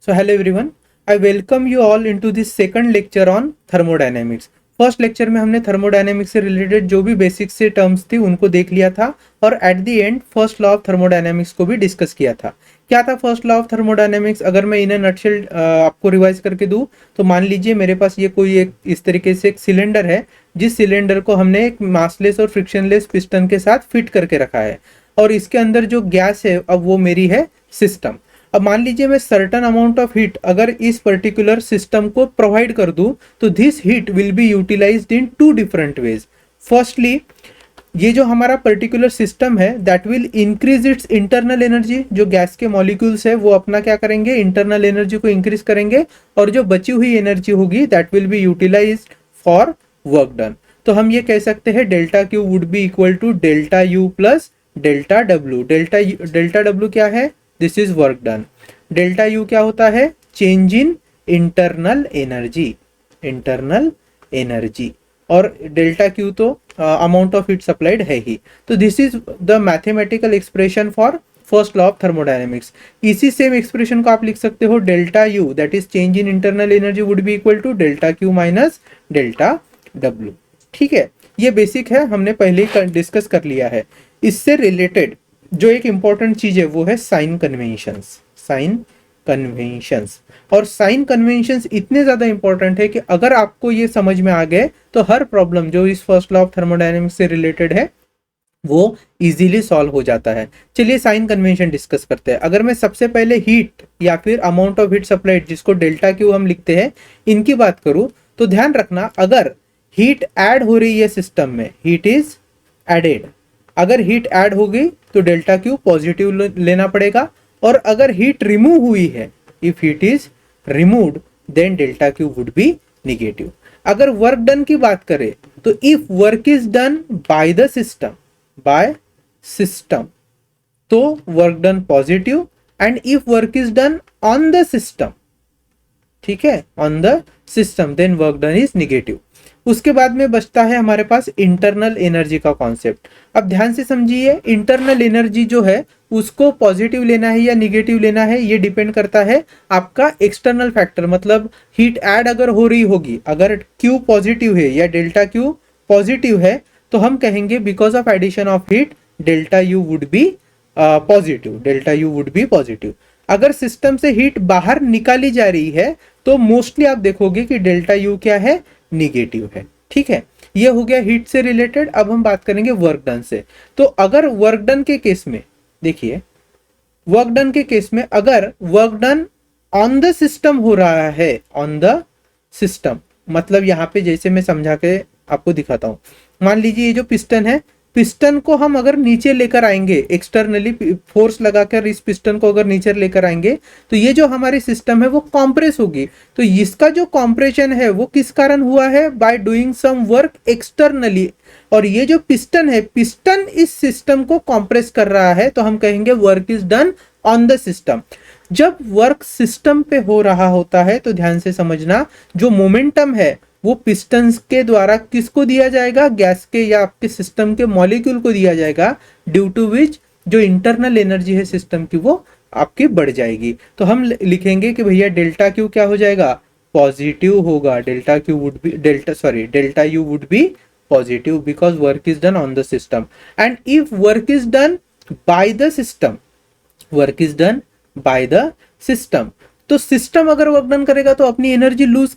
So hello everyone, I welcome you all into this second lecture on thermodynamics. First lecture में हमने thermodynamics से related जो भी basic से टर्म्स थी उनको देख लिया था और at the end first law of thermodynamics को भी डिस्कस किया था। क्या था फर्स्ट लॉ ऑफ थर्मोडायनेमिक्स? अगर मैं इन अ नटशेल आपको रिवाइज करके दूं तो मान लीजिए मेरे पास ये कोई एक इस तरीके से एक सिलेंडर है, जिस सिलेंडर को हमने एक मासलेस और फ्रिक्शनलेस पिस्टन के साथ फिट करके रखा है और इसके अंदर जो गैस है अब वो मेरी है सिस्टम। अब मान लीजिए मैं सर्टन अमाउंट ऑफ हीट अगर इस पर्टिकुलर सिस्टम को प्रोवाइड कर दूं तो this heat will be utilized in two different ways. Firstly, ये जो हमारा पर्टिकुलर सिस्टम है that will increase its internal energy. जो गैस के मॉलिक्यूल्स है वो अपना क्या करेंगे, इंटरनल एनर्जी को इंक्रीज करेंगे और जो बची हुई एनर्जी होगी that will be utilized for work done. तो हम ये कह सकते हैं delta Q would be equal to delta U plus delta W. Delta W क्या है? This is work done. Delta U क्या होता है? चेंज इन इंटरनल एनर्जी और डेल्टा क्यू तो अमाउंट ऑफ हीट सप्लाइड है ही। तो this is the mathematical expression for first law of thermodynamics. इसी सेम एक्सप्रेशन को आप लिख सकते हो delta U that is change in internal energy would be equal to delta Q minus delta W. ठीक है, ये बेसिक है, हमने पहले ही डिस्कस कर लिया है। इससे रिलेटेड जो एक इंपॉर्टेंट चीज है वो है साइन कन्वेंशंस। और साइन कन्वेंशंस इतने ज्यादा इंपॉर्टेंट है कि अगर आपको ये समझ में आ गए तो हर प्रॉब्लम जो इस फर्स्ट लॉ ऑफ थर्मोडायनेमिक्स से रिलेटेड है वो इजीली सॉल्व हो जाता है। चलिए साइन कन्वेंशन डिस्कस करते हैं। अगर मैं सबसे पहले हीट या फिर अमाउंट ऑफ हीट सप्लाइड जिसको डेल्टा क्यू हम लिखते हैं इनकी बात करूं तो ध्यान रखना, अगर हीट ऐड हो रही है सिस्टम में, हीट इज एडेड, अगर हीट ऐड हो गई तो डेल्टा क्यू पॉजिटिव लेना पड़ेगा और अगर हीट रिमूव हुई है, if heat is removed then delta Q would be negative. अगर वर्क डन की बात करें तो if work is done by the system तो work done positive and if work is done on the system, ठीक है, on the system then work done is negative. उसके बाद में बचता है हमारे पास इंटरनल एनर्जी का कॉन्सेप्ट। अब ध्यान से समझिए, इंटरनल एनर्जी जो है उसको पॉजिटिव लेना है या निगेटिव लेना है ये डिपेंड करता है आपका एक्सटर्नल फैक्टर। मतलब हीट ऐड अगर हो रही होगी, अगर क्यू पॉजिटिव है या डेल्टा क्यू पॉजिटिव है तो हम कहेंगे because of addition of heat delta U would be positive. अगर सिस्टम से हीट बाहर निकाली जा रही है तो मोस्टली आप देखोगे कि डेल्टा यू क्या है, निगेटिव है। ठीक है, ये हो गया हीट से रिलेटेड। अब हम बात करेंगे वर्क डन से। तो अगर वर्क डन के केस में देखिए, वर्क डन के केस में अगर work done on the system हो रहा है, ऑन द सिस्टम मतलब यहां पे जैसे मैं समझा के आपको दिखाता हूं, मान लीजिए ये जो पिस्टन है, पिस्टन को हम अगर नीचे लेकर आएंगे, एक्सटर्नली फोर्स लगाकर इस पिस्टन को अगर नीचे लेकर आएंगे तो ये जो हमारी सिस्टम है वो कॉम्प्रेस होगी। तो इसका जो कॉम्प्रेशन है वो किस कारण हुआ है? By doing some work externally. और ये जो पिस्टन है, पिस्टन इस सिस्टम को कॉम्प्रेस कर रहा है तो हम कहेंगे work is done on the system. जब वर्क सिस्टम पे हो रहा होता है तो ध्यान से समझना, जो मोमेंटम है वो पिस्टन्स के द्वारा किसको दिया जाएगा? गैस के या आपके सिस्टम के मॉलिक्यूल को दिया जाएगा, ड्यू टू विच जो इंटरनल एनर्जी है सिस्टम की वो आपकी बढ़ जाएगी। तो हम लिखेंगे कि भैया डेल्टा क्यू क्या हो जाएगा? पॉजिटिव होगा। Delta U would be positive because work is done on the system. And if work is done by the system, तो सिस्टम अगर वर्क डन करेगा तो अपनी एनर्जी लूज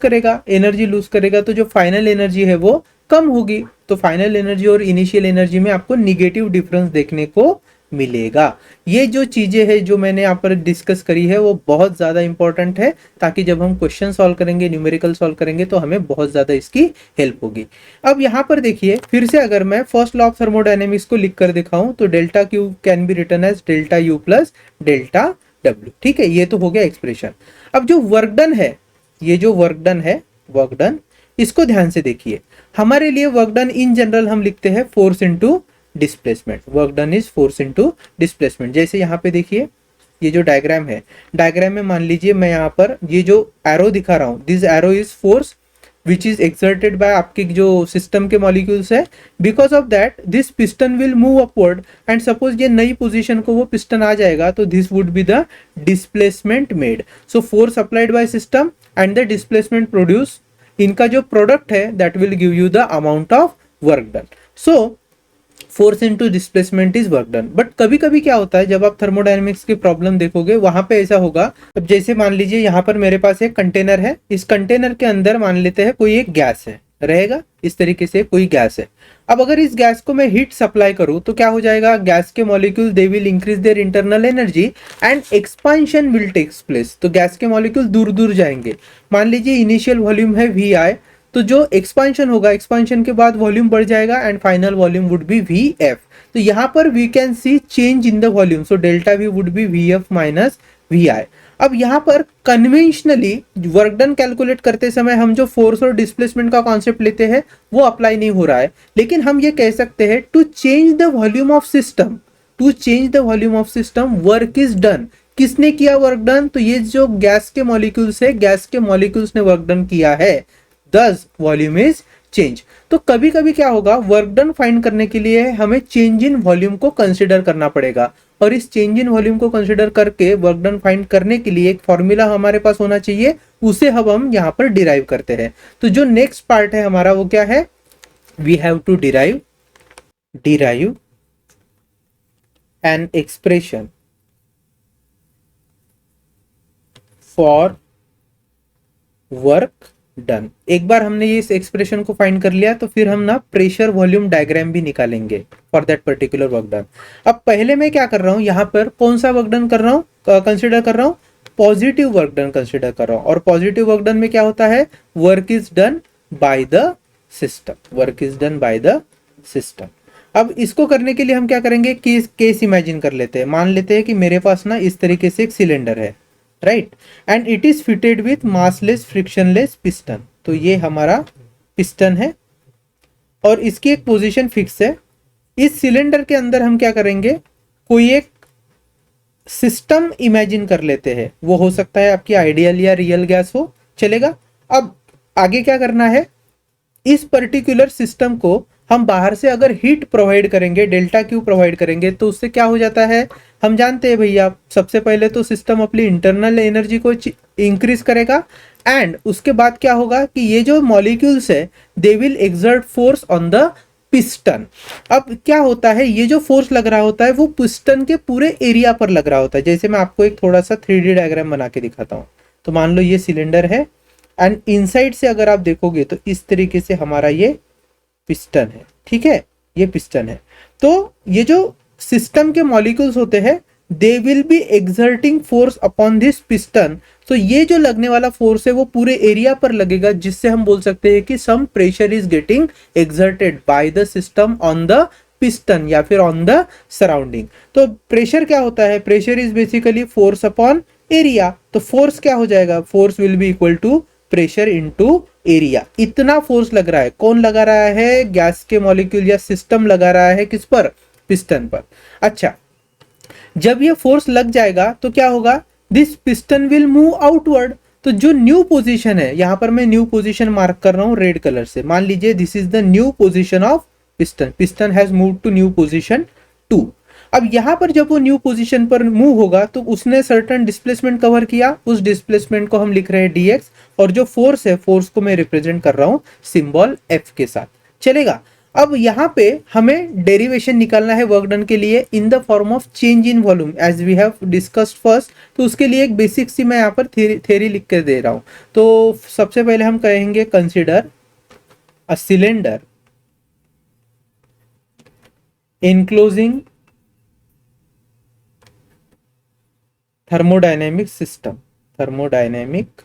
करेगा तो जो फाइनल एनर्जी है वो कम होगी। तो फाइनल एनर्जी और इनिशियल एनर्जी में आपको निगेटिव डिफरेंस देखने को मिलेगा। ये जो चीजें हैं जो मैंने यहाँ पर डिस्कस करी है वो बहुत ज्यादा इंपॉर्टेंट है, ताकि जब हम क्वेश्चन सॉल्व करेंगे, न्यूमेरिकल सॉल्व करेंगे तो हमें बहुत ज्यादा इसकी हेल्प होगी। अब यहाँ पर देखिए, फिर से अगर मैं फर्स्ट लॉ ऑफ थर्मोडायनेमिक्स को लिख कर दिखाऊं तो delta Q can be written as delta U plus delta W. ठीक है, ये तो हो गया एक्सप्रेशन। अब जो वर्क डन है, ये जो वर्क डन इसको ध्यान से देखिए। हमारे लिए वर्क डन इन जनरल हम लिखते हैं force into displacement. Work done is force into displacement. जैसे यहाँ पे देखिए, ये जो डायग्राम है, डायग्राम में मान लीजिए मैं यहाँ पर ये जो एरो दिखा रहा हूँ, this arrow is force which is exerted by आपके जो सिस्टम के मॉलिक्यूल्स है, because of that this piston will move upward and suppose ये नई पोजीशन को वो पिस्टन आ जाएगा तो this would be the displacement made. So force applied by system and the displacement produce, इनका जो प्रोडक्ट है that will give you the amount of work done. So force into displacement is work done. But कभी कभी क्या होता है जब आप थर्मोडायनेमिक्स की प्रॉब्लम देखोगे वहां पे ऐसा होगा. अब जैसे मान लीजिए यहाँ पर मेरे पास एक कंटेनर है, इस कंटेनर के अंदर मान लेते हैं कोई एक गैस है रहेगा, इस तरीके से कोई गैस है. अब अगर इस गैस को मैं हीट सप्लाई करूं तो क्या हो जाएगा, गैस के molecule they will increase their internal energy and expansion will takes place. तो गैस के मॉलिक्यूल दूर दूर जाएंगे. मान लीजिए इनिशियल वॉल्यूम है वी आई, तो जो एक्सपांशन होगा, एक्सपांशन के बाद वॉल्यूम बढ़ जाएगा and final volume would be V F. तो यहाँ पर we can see change in the volume, so delta V would be V F minus V I. अब यहाँ पर कन्वेंशनली वर्क डन कैलकुलेट करते समय हम जो फोर्स और डिस्प्लेसमेंट का कॉन्सेप्ट लेते हैं वो अप्लाई नहीं हो रहा है, लेकिन हम ये कह सकते हैं to change the volume of system, to change the volume of system work is done. किसने किया वर्क डन, तो ये जो गैस के मॉलिक्यूल्स है, गैस के मॉलिक्यूल्स ने वर्क डन किया है, दस वॉल्यूम इज चेंज. तो कभी कभी क्या होगा, वर्क डन फाइंड करने के लिए हमें चेंज इन वॉल्यूम को कंसिडर करना पड़ेगा, और इस चेंज इन वॉल्यूम को कंसिडर करके वर्क डन फाइंड करने के लिए एक फॉर्मूला हमारे पास होना चाहिए, उसे अब हम यहाँ पर डिराइव करते हैं. तो जो नेक्स्ट पार्ट है हमारा वो क्या है, we have to derive an expression for work done. एक बार हमने ये इस एक्सप्रेशन को फाइंड कर लिया तो फिर हम ना प्रेशर वॉल्यूम डायग्राम भी निकालेंगे for that particular work done. अब पहले मैं क्या कर रहा हूं, यहाँ पर कौन सा वर्क डन कर रहा हूँ, कंसिडर कर रहा हूँ, पॉजिटिव वर्क डन कंसिडर कर रहा हूँ. और पॉजिटिव वर्क डन में क्या होता है, work is done by the system, work is done by the system. अब इसको करने के लिए हम क्या करेंगे, केस इमेजिन कर लेते हैं. मान लेते हैं कि मेरे पास ना इस तरीके से एक सिलेंडर है, right, and it is fitted with massless frictionless piston. तो ये हमारा पिस्टन है और इसकी एक पोजीशन फिक्स है. इस सिलेंडर के अंदर हम क्या करेंगे, कोई एक सिस्टम इमेजिन कर लेते हैं. वो हो सकता है आपकी आइडियल या रियल गैस हो, चलेगा. अब आगे क्या करना है, इस पर्टिकुलर सिस्टम को हम बाहर से अगर हीट प्रोवाइड करेंगे, डेल्टा क्यू प्रोवाइड करेंगे, तो उससे क्या हो जाता है, हम जानते हैं भैया, सबसे पहले तो सिस्टम अपनी इंटरनल एनर्जी को इंक्रीज करेगा एंड उसके बाद क्या होगा कि ये जो मॉलिक्यूल्स है they will exert force on the piston. अब क्या होता है, ये जो फोर्स लग रहा होता है वो पिस्टन के पूरे एरिया पर लग रहा होता है. जैसे मैं आपको एक थोड़ा सा 3D डायग्राम बना के दिखाता हूँ. तो मान लो ये सिलेंडर है एंड इनसाइड से अगर आप देखोगे तो इस तरीके से हमारा ये पिस्टन है, ठीक है, ये पिस्टन है. तो ये जो सिस्टम के मॉलिक्यूल्स होते हैं they will be exerting force upon this piston. तो ये जो लगने वाला फोर्स है वो पूरे एरिया पर लगेगा, जिससे हम बोल सकते हैं कि some pressure is getting exerted by the system on the piston या फिर ऑन द सराउंडिंग. तो प्रेशर क्या होता है, pressure is basically force upon area. तो फोर्स क्या हो जाएगा, force will be equal to pressure into area. इतना फोर्स लग रहा है, कौन लगा रहा है, गैस के मॉलिक्यूल या सिस्टम लगा रहा है, किस पर, पिस्टन पर. अच्छा, जब ये फोर्स लग जाएगा तो क्या होगा, this piston will move outward. तो जो न्यू पोजीशन है, यहां पर मैं न्यू पोजीशन मार्क कर रहा हूं रेड कलर से. मान लीजिए this is the new position of piston, piston has moved to new position 2. अब यहां पर जब वो न्यू पोजीशन पर मूव होगा तो उसने सर्टेन डिस्प्लेसमेंट कवर किया, उस डिस्प्लेसमेंट को हम लिख रहे हैं dx, और जो फोर्स है, फोर्स को मैं रिप्रेजेंट कर रहा हूं सिंबल f के साथ, चलेगा. अब यहाँ पे हमें डेरिवेशन निकालना है वर्क डन के लिए in the form of change in volume as we have discussed first. तो उसके लिए एक बेसिक सी मैं यहाँ पर थ्योरी लिख कर दे रहा हूँ. तो सबसे पहले हम कहेंगे consider a cylinder enclosing thermodynamic system, thermodynamic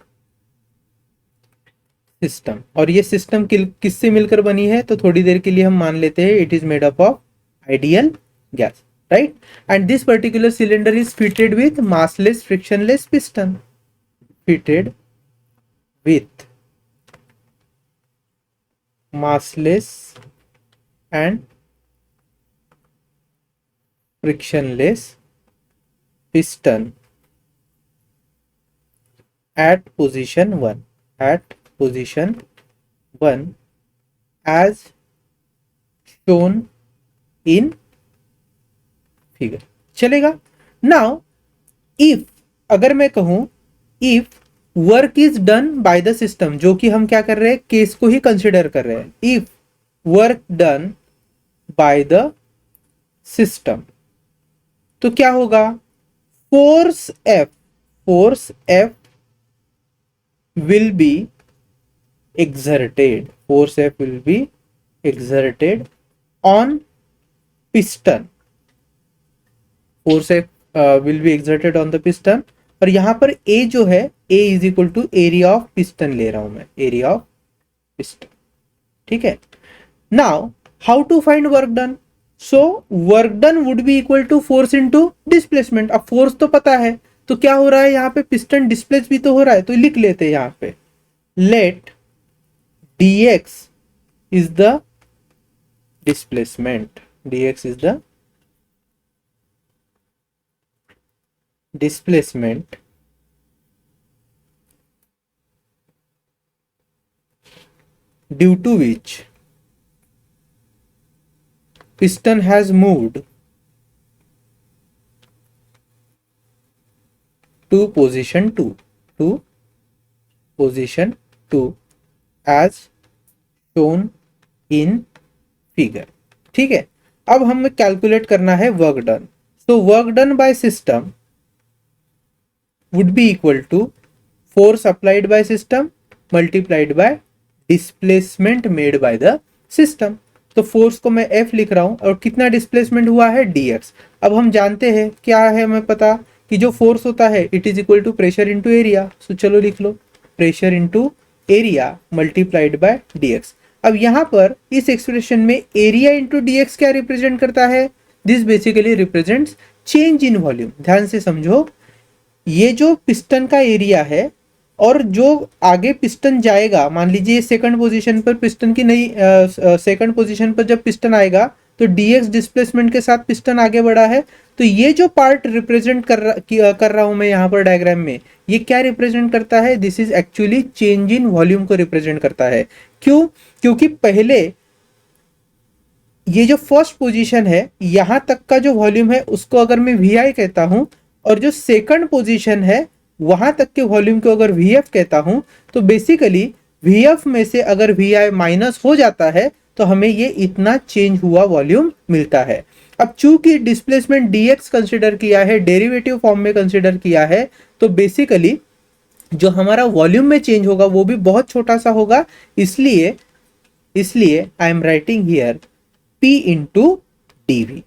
system. और ये सिस्टम किससे मिलकर बनी है, तो थोड़ी देर के लिए हम मान लेते हैं it is made up of ideal gas, right. And this particular cylinder is fitted with massless frictionless piston, fitted with massless and frictionless piston at position 1, at position 1 as shown in figure, चलेगा। Now if, अगर मैं कहूं if work is done by the system, जो कि हम क्या कर रहे हैं, केस को ही कंसिडर कर रहे हैं, if work done by the system, तो क्या होगा, force F will be exerted, force F will be exerted on piston, force F will be exerted on the piston। और यहां पर A जो है, A is equal to area of piston ले रहा हूं मैं, एरिया ऑफ पिस्टन, ठीक है। Now how to find work done, so work done would be equal to force into displacement. अब फोर्स तो पता है, तो क्या हो रहा है यहाँ पे, पिस्टन डिस्प्लेस भी तो हो रहा है, तो लिख लेते हैं यहाँ पे, late dx is the displacement, dx is the displacement due to which piston has moved to position 2, to position 2 as shown in figure, ठीक है। अब हमें कैलकुलेट करना है work done, so work done by system would be equal to force applied by system multiplied by displacement made by the system. तो force को मैं F लिख रहा हूं और कितना डिस्प्लेसमेंट हुआ है dx। अब हम जानते हैं क्या है, हमें पता कि जो फोर्स होता है it is equal to pressure into area, so चलो लिख लो, pressure into area multiplied by dx। अब यहां पर इस एक्सप्रेशन में एरिया इंटू dx क्या रिप्रेजेंट करता है, this basically represents change in volume. ध्यान से समझो, ये जो पिस्टन का एरिया है और जो आगे पिस्टन जाएगा, मान लीजिए सेकंड पोजीशन पर पिस्टन की नहीं, सेकंड पोजीशन पर जब पिस्टन आएगा तो dx डिस्प्लेसमेंट के साथ पिस्टन आगे बढ़ा है, तो ये जो पार्ट रिप्रेजेंट कर रहा हूं मैं यहाँ पर डायग्राम में, ये क्या रिप्रेजेंट करता है, this is actually change in volume को रिप्रेजेंट करता है। क्यों, क्योंकि पहले ये जो फर्स्ट पोजीशन है यहां तक का जो वॉल्यूम है उसको अगर मैं VI कहता हूं, और जो सेकंड पोजीशन है वहां तक के वॉल्यूम को अगर VF कहता हूं, तो बेसिकली VF में से अगर VI माइनस हो जाता है तो हमें ये इतना चेंज हुआ वॉल्यूम मिलता है। अब चूंकि डिस्प्लेसमेंट dx कंसिडर किया है, डेरिवेटिव फॉर्म में कंसिडर किया है, तो बेसिकली जो हमारा वॉल्यूम में चेंज होगा वो भी बहुत छोटा सा होगा, इसलिए आई am writing here P into dv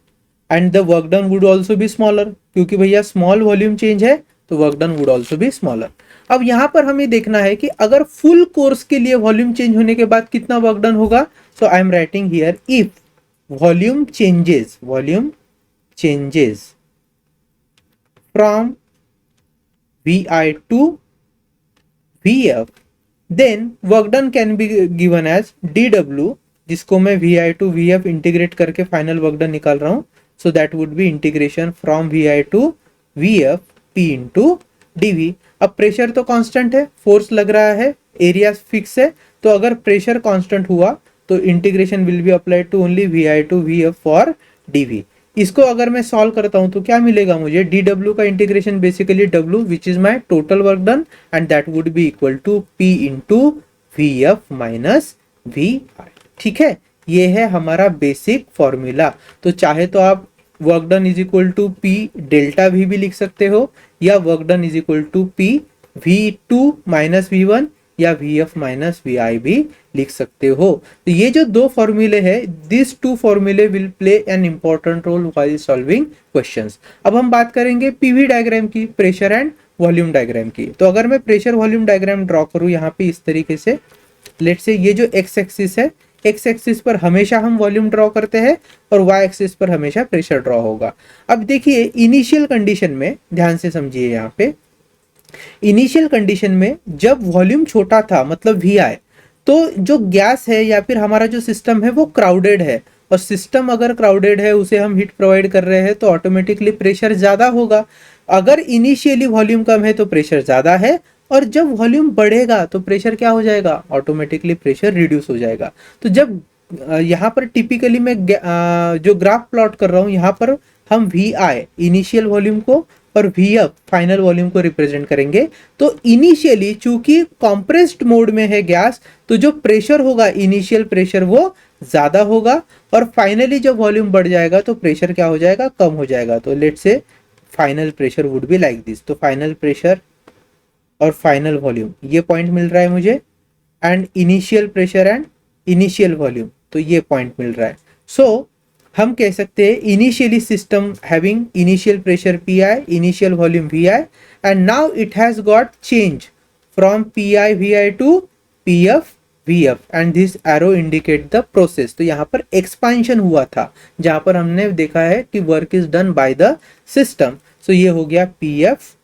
and the work done would also be smaller, क्योंकि भैया स्मॉल वॉल्यूम चेंज है तो work done would also be smaller. अब यहां पर हमें देखना है कि अगर फुल कोर्स के लिए वॉल्यूम चेंज होने के बाद कितना वर्क डन होगा, so I am writing here if volume changes from VI to VF, then work done can be given as dw, जिसको मैं VI टू VF इंटीग्रेट करके फाइनल वर्क डन निकाल रहा हूं, so that would be integration from VI to VF P into dv। अब pressure तो constant है, force लग रहा है, एरिया फिक्स है, तो अगर प्रेशर कांस्टेंट हुआ तो integration will be applied to only VI to VF for dv। इसको अगर मैं सॉल्व करता हूं तो क्या मिलेगा मुझे, dw का integration basically w which is my total work done and that would be equal to P into VF minus VI, ठीक है। ये है हमारा बेसिक फॉर्मूला। तो चाहे तो आप work done is equal to P delta V भी लिख सकते हो, या work done is equal to P V2 minus V1 या VF माइनस VI भी लिख सकते हो। तो ये जो दो फॉर्मूले हैं, दिस टू फॉर्मूले will play an important role while solving questions. अब हम बात करेंगे PV डायग्राम की, प्रेशर एंड वॉल्यूम डायग्राम की। तो अगर मैं प्रेशर वॉल्यूम डायग्राम ड्रॉ करूं यहाँ पे इस तरीके से, लेट से ये जो एक्स एक्सिस है, एक्स एक्सिस पर हमेशा हम वॉल्यूम ड्रॉ करते हैं और वाई एक्सिस पर हमेशा प्रेशर ड्रॉ होगा। अब देखिए इनिशियल कंडीशन में, ध्यान से समझिए यहाँ पे, इनिशियल कंडीशन में जब वॉल्यूम छोटा था मतलब VI, तो जो गैस है या फिर हमारा जो सिस्टम है वो क्राउडेड है, और सिस्टम अगर क्राउडेड है, उसे हम हीट प्रोवाइड कर रहे हैं तो ऑटोमेटिकली प्रेशर ज्यादा होगा। अगर इनिशियली वॉल्यूम कम है तो प्रेशर ज्यादा है, और जब वॉल्यूम बढ़ेगा तो प्रेशर क्या हो जाएगा, ऑटोमेटिकली प्रेशर रिड्यूस हो जाएगा। तो जब यहाँ पर टिपिकली मैं जो ग्राफ प्लॉट कर रहा हूँ, यहाँ पर हम वी आई इनिशियल वॉल्यूम को और वी एफ फाइनल वॉल्यूम को रिप्रेजेंट करेंगे। तो इनिशियली चूंकि कॉम्प्रेस्ड मोड में है गैस, तो जो प्रेशर होगा इनिशियल प्रेशर वो ज्यादा होगा, और फाइनली जब वॉल्यूम बढ़ जाएगा तो प्रेशर क्या हो जाएगा, कम हो जाएगा। तो let's say final pressure would be like this. तो फाइनल प्रेशर और फाइनल वॉल्यूम ये पॉइंट मिल रहा है मुझे, and initial pressure and initial volume तो ये पॉइंट मिल रहा है। सो हम कह सकते हैं initially system having initial pressure P I, initial volume V I, and now it has got change from P I V I to P F V F, and this arrow indicate the process. तो यहाँ पर expansion हुआ था, जहां पर हमने देखा है कि work is done by the system. So ये हो गया पी एफ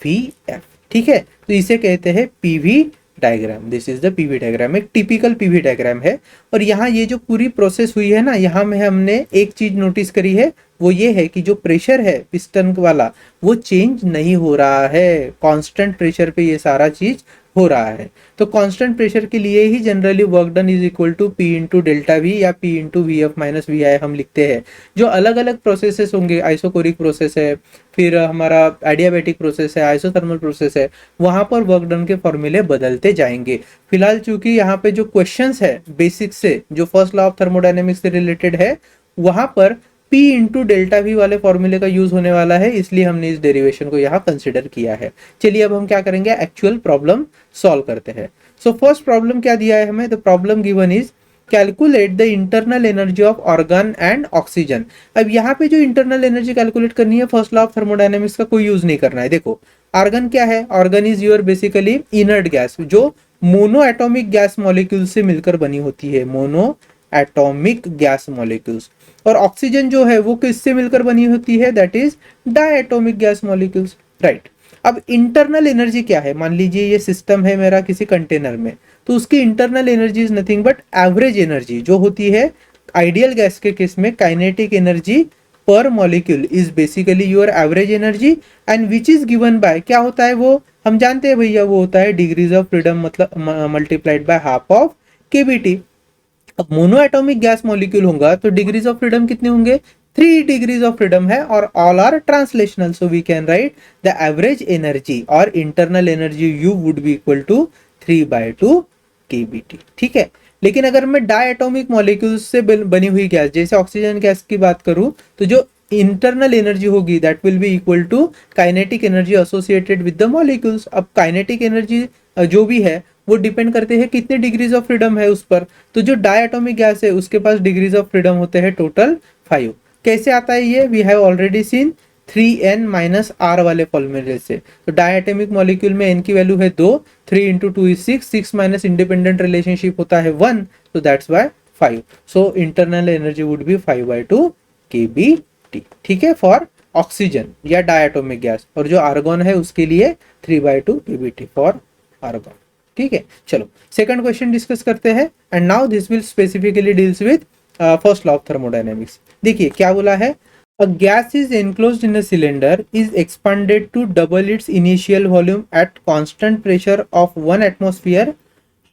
वी एफ, ठीक है। तो इसे कहते हैं PV diagram. This is the PV diagram, एक टिपिकल पीवी डायग्राम है। और यहाँ ये जो पूरी प्रोसेस हुई है ना, यहाँ में हमने एक चीज नोटिस करी है, वो ये है कि जो प्रेशर है पिस्टन वाला वो चेंज नहीं हो रहा है, कांस्टेंट प्रेशर पे ये सारा चीज हो रहा है। तो कांस्टेंट प्रेशर के लिए ही generally work done is equal to P into delta V या P into V F minus V I हम लिखते हैं। जो अलग अलग प्रोसेसेस होंगे, आइसोकोरिक प्रोसेस है, फिर हमारा एडियाबैटिक प्रोसेस है, आइसोथर्मल प्रोसेस है, वहां पर वर्क डन के फॉर्मूले बदलते जाएंगे। फिलहाल चूंकि यहाँ पे जो क्वेश्चंस है बेसिक से, जो फर्स्ट लॉ ऑफ थर्मोडायनेमिक्स से रिलेटेड है, वहां पर P इंटू डेल्टा वी वाले फॉर्मूले का यूज होने वाला है, इसलिए हमने इस डेरिवेशन को यहाँ कंसिडर किया है। चलिए अब हम क्या करेंगे, एक्चुअल प्रॉब्लम सॉल्व करते हैं। सो फर्स्ट प्रॉब्लम क्या दिया है हमें, the problem given is calculate the internal energy of organ and oxygen. अब यहाँ पे जो इंटरनल एनर्जी कैलकुलेट करनी है, फर्स्ट लॉ ऑफ थर्मोडायनेमिक्स का कोई यूज नहीं करना है। देखो आर्गन क्या है, organ is your basically inert gas, जो मोनो एटॉमिक गैस मॉलिक्यूल से मिलकर बनी होती है, मोनो एटॉमिक गैस मॉलिक्यूल्स। और ऑक्सीजन जो है वो किससे मिलकर बनी होती है, that is diatomic gas molecules, right. अब इंटरनल एनर्जी क्या है, मान लीजिए ये सिस्टम है मेरा किसी कंटेनर में, तो उसकी internal energy is nothing but average energy, जो होती है आइडियल गैस के केस में काइनेटिक एनर्जी पर molecule is basically your average energy, and which is given by, क्या होता है वो हम जानते हैं भैया, वो होता है डिग्रीज ऑफ फ्रीडम, मतलब multiplied by half of KBT. अब मोनो एटॉमिक गैस मॉलिक्यूल होगा तो डिग्रीज ऑफ फ्रीडम कितने होंगे, 3 डिग्रीज ऑफ फ्रीडम है, और all are translational, so we can write the average energy और internal energy U would be equal to 3/2 k B T, ठीक है। लेकिन अगर मैं डायटोमिक मॉलिक्यूल्स से बनी हुई गैस, जैसे ऑक्सीजन गैस की बात करूं, तो जो इंटरनल एनर्जी होगी that will be equal to kinetic energy associated with the molecules. अब काइनेटिक एनर्जी जो भी है वो डिपेंड करते हैं कितने डिग्रीज ऑफ फ्रीडम है उस पर। तो जो डायटोमिक गैस है उसके पास डिग्रीज ऑफ फ्रीडम होते हैं टोटल 5। कैसे आता है ये, we have already seen 3n minus R वाले फॉर्मूले से। तो डायटोमिक मॉलिक्यूल में n की वैल्यू है 2, 3 into 2 is 6 minus independent relationship होता है 1, तो that's why 5। So internal energy would be 5/2 kBT, ठीक है, फॉर ऑक्सीजन या डायटोमिक गैस, और जो आर्गन है उसके लिए 3/2 kBT फॉर आर्गन, ठीक है। चलो सेकंड क्वेश्चन डिस्कस करते हैं, and now this will specifically deals with first law of thermodynamics. देखिए क्या बोला है, a gas is enclosed in a cylinder is expanded to double its initial volume at constant pressure of 1 atmosphere.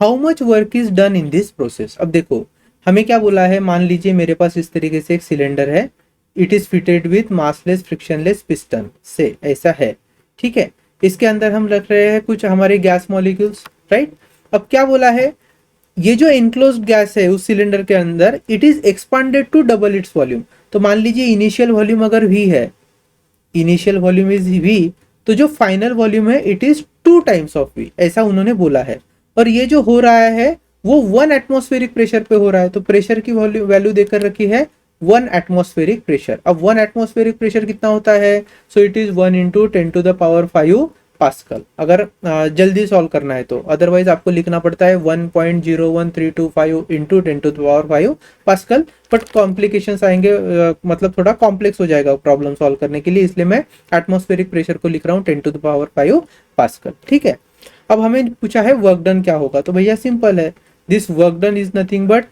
How much work is done in this process? अब देखो हमें क्या बोला है, मान लीजिए मेरे पास इस तरीके से एक सिलेंडर है, it is fitted with massless frictionless piston से, ऐसा है, ठीक है। इसके अंदर हम रख रहे हैं कुछ हमारे गैस मॉलिक्यूल्स, राइट। अब क्या बोला है, ये जो एनक्लोज्ड गैस है उस सिलेंडर के अंदर, it is expanded to double its volume. तो मान लीजिए इनिशियल वॉल्यूम अगर v है, इनिशियल वॉल्यूम इज v, तो जो फाइनल वॉल्यूम है it is 2 times of v, ऐसा उन्होंने बोला है। और ये जो हो रहा है वो 1 एटमॉस्फेरिक प्रेशर पे हो रहा है, तो प्रेशर की वैल्यू देकर रखी है 1 एटमॉस्फेरिक प्रेशर। अब 1 एटमॉस्फेरिक प्रेशर कितना होता है, so it is 1 into 10⁵ pascal, अगर जल्दी सॉल्व करना है तो, अदरवाइज आपको लिखना पड़ता है 1.01325 इंटू 10⁵ पास्कल, बट कॉम्प्लिकेशंस आएंगे, मतलब थोड़ा कॉम्प्लेक्स हो जाएगा प्रॉब्लम सॉल्व करने के लिए, इसलिए मैं एटमॉस्फेरिक प्रेशर को लिख रहा हूँ 10⁵ पास्कल, ठीक है। अब हमें पूछा है वर्क डन क्या होगा, तो भैया सिंपल है, this work done is nothing but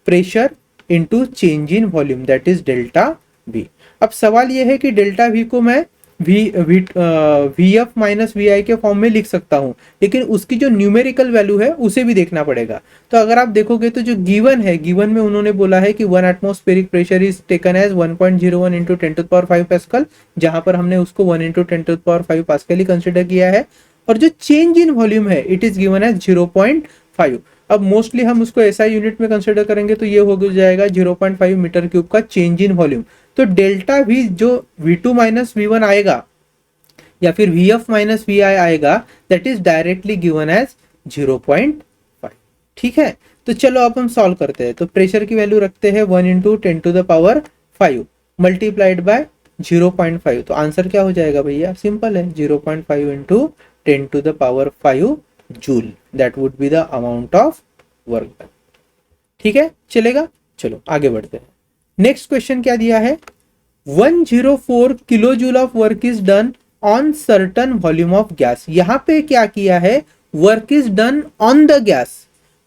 pressure into change in volume, that is delta we. अब सवाल यह है कि डेल्टा वी को मैं वी एफ माइनस वी आई के फॉर्म में लिख सकता हूँ, लेकिन उसकी जो न्यूमेरिकल वैल्यू है उसे भी देखना पड़ेगा। तो अगर आप देखोगे तो जो गिवन है, गिवन में उन्होंने बोला है कि 1 atmospheric pressure is taken as 1.01 into 10⁵ pascal, जहां पर हमने उसको 1 इंटू 10⁵ पास्कल ही कंसिडर किया है। और जो चेंज इन वॉल्यूम है इट इज गिवन एज 0.5। अब मोस्टली हम उसको एसआई यूनिट में कंसिडर करेंगे तो ये हो जाएगा 0.5 मीटर क्यूब का चेंज इन वॉल्यूम। तो डेल्टा भी जो V2 माइनस V1 आएगा या फिर VF माइनस VI आएगा, that is directly given as 0.5। ठीक है, तो चलो अब हम सॉल्व करते हैं। तो प्रेशर की वैल्यू रखते हैं 1 इंटू 10⁵ मल्टीप्लाइड बाय 0.5। तो आंसर क्या हो जाएगा भैया, सिंपल है, 0.5 into 10⁵ joule, that would be the amount of work done. ठीक है, चलेगा। चलो आगे बढ़ते हैं। नेक्स्ट क्वेश्चन क्या दिया है, 104 kilo joule of work is done on certain volume of gas. यहां पे क्या किया है, work is done on the gas,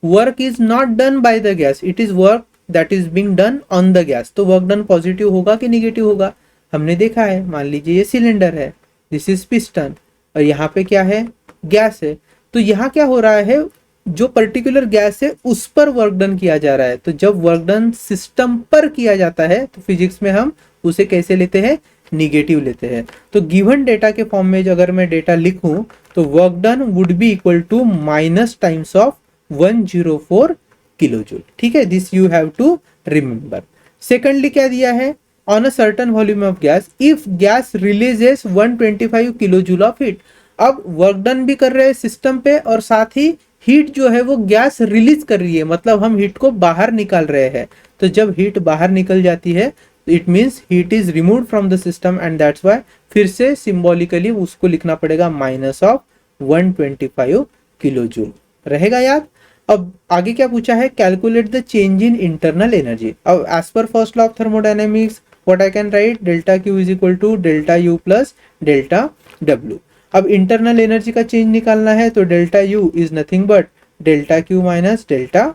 work is not done by the gas, it is work that is being done on the gas. तो work done positive होगा कि negative होगा, हमने देखा है। मान लीजिए ये सिलेंडर है, दिस इज पिस्टन, और यहाँ पे क्या है, गैस है। तो यहाँ क्या हो रहा है, जो पर्टिकुलर गैस है उस पर वर्क डन किया जा रहा है। तो जब वर्क डन सिस्टम पर किया जाता है तो फिजिक्स में हम उसे कैसे लेते हैं, निगेटिव लेते हैं। तो गिवन डेटा के फॉर्म में अगर मैं डेटा लिखूं तो work done would be equal to minus times of 104 kilo joule. ठीक है, this you have to remember. Secondly क्या दिया है, on a certain volume of gas if gas releases 125 kilo joule of heat. अब work done भी कर रहे हैं सिस्टम पे और साथ ही हीट जो है वो गैस रिलीज कर रही है, मतलब हम हीट को बाहर निकाल रहे हैं। तो जब हीट बाहर निकल जाती है it means heat is removed from the system and that's why फिर से सिंबॉलिकली उसको लिखना पड़ेगा माइनस ऑफ 125 किलो जूल, रहेगा याद। अब आगे क्या पूछा है, calculate the change in internal energy. अब as per first law of thermodynamics what I can write, delta Q is equal to delta U plus delta W. अब इंटरनल एनर्जी का चेंज निकालना है तो delta U is nothing but delta Q minus delta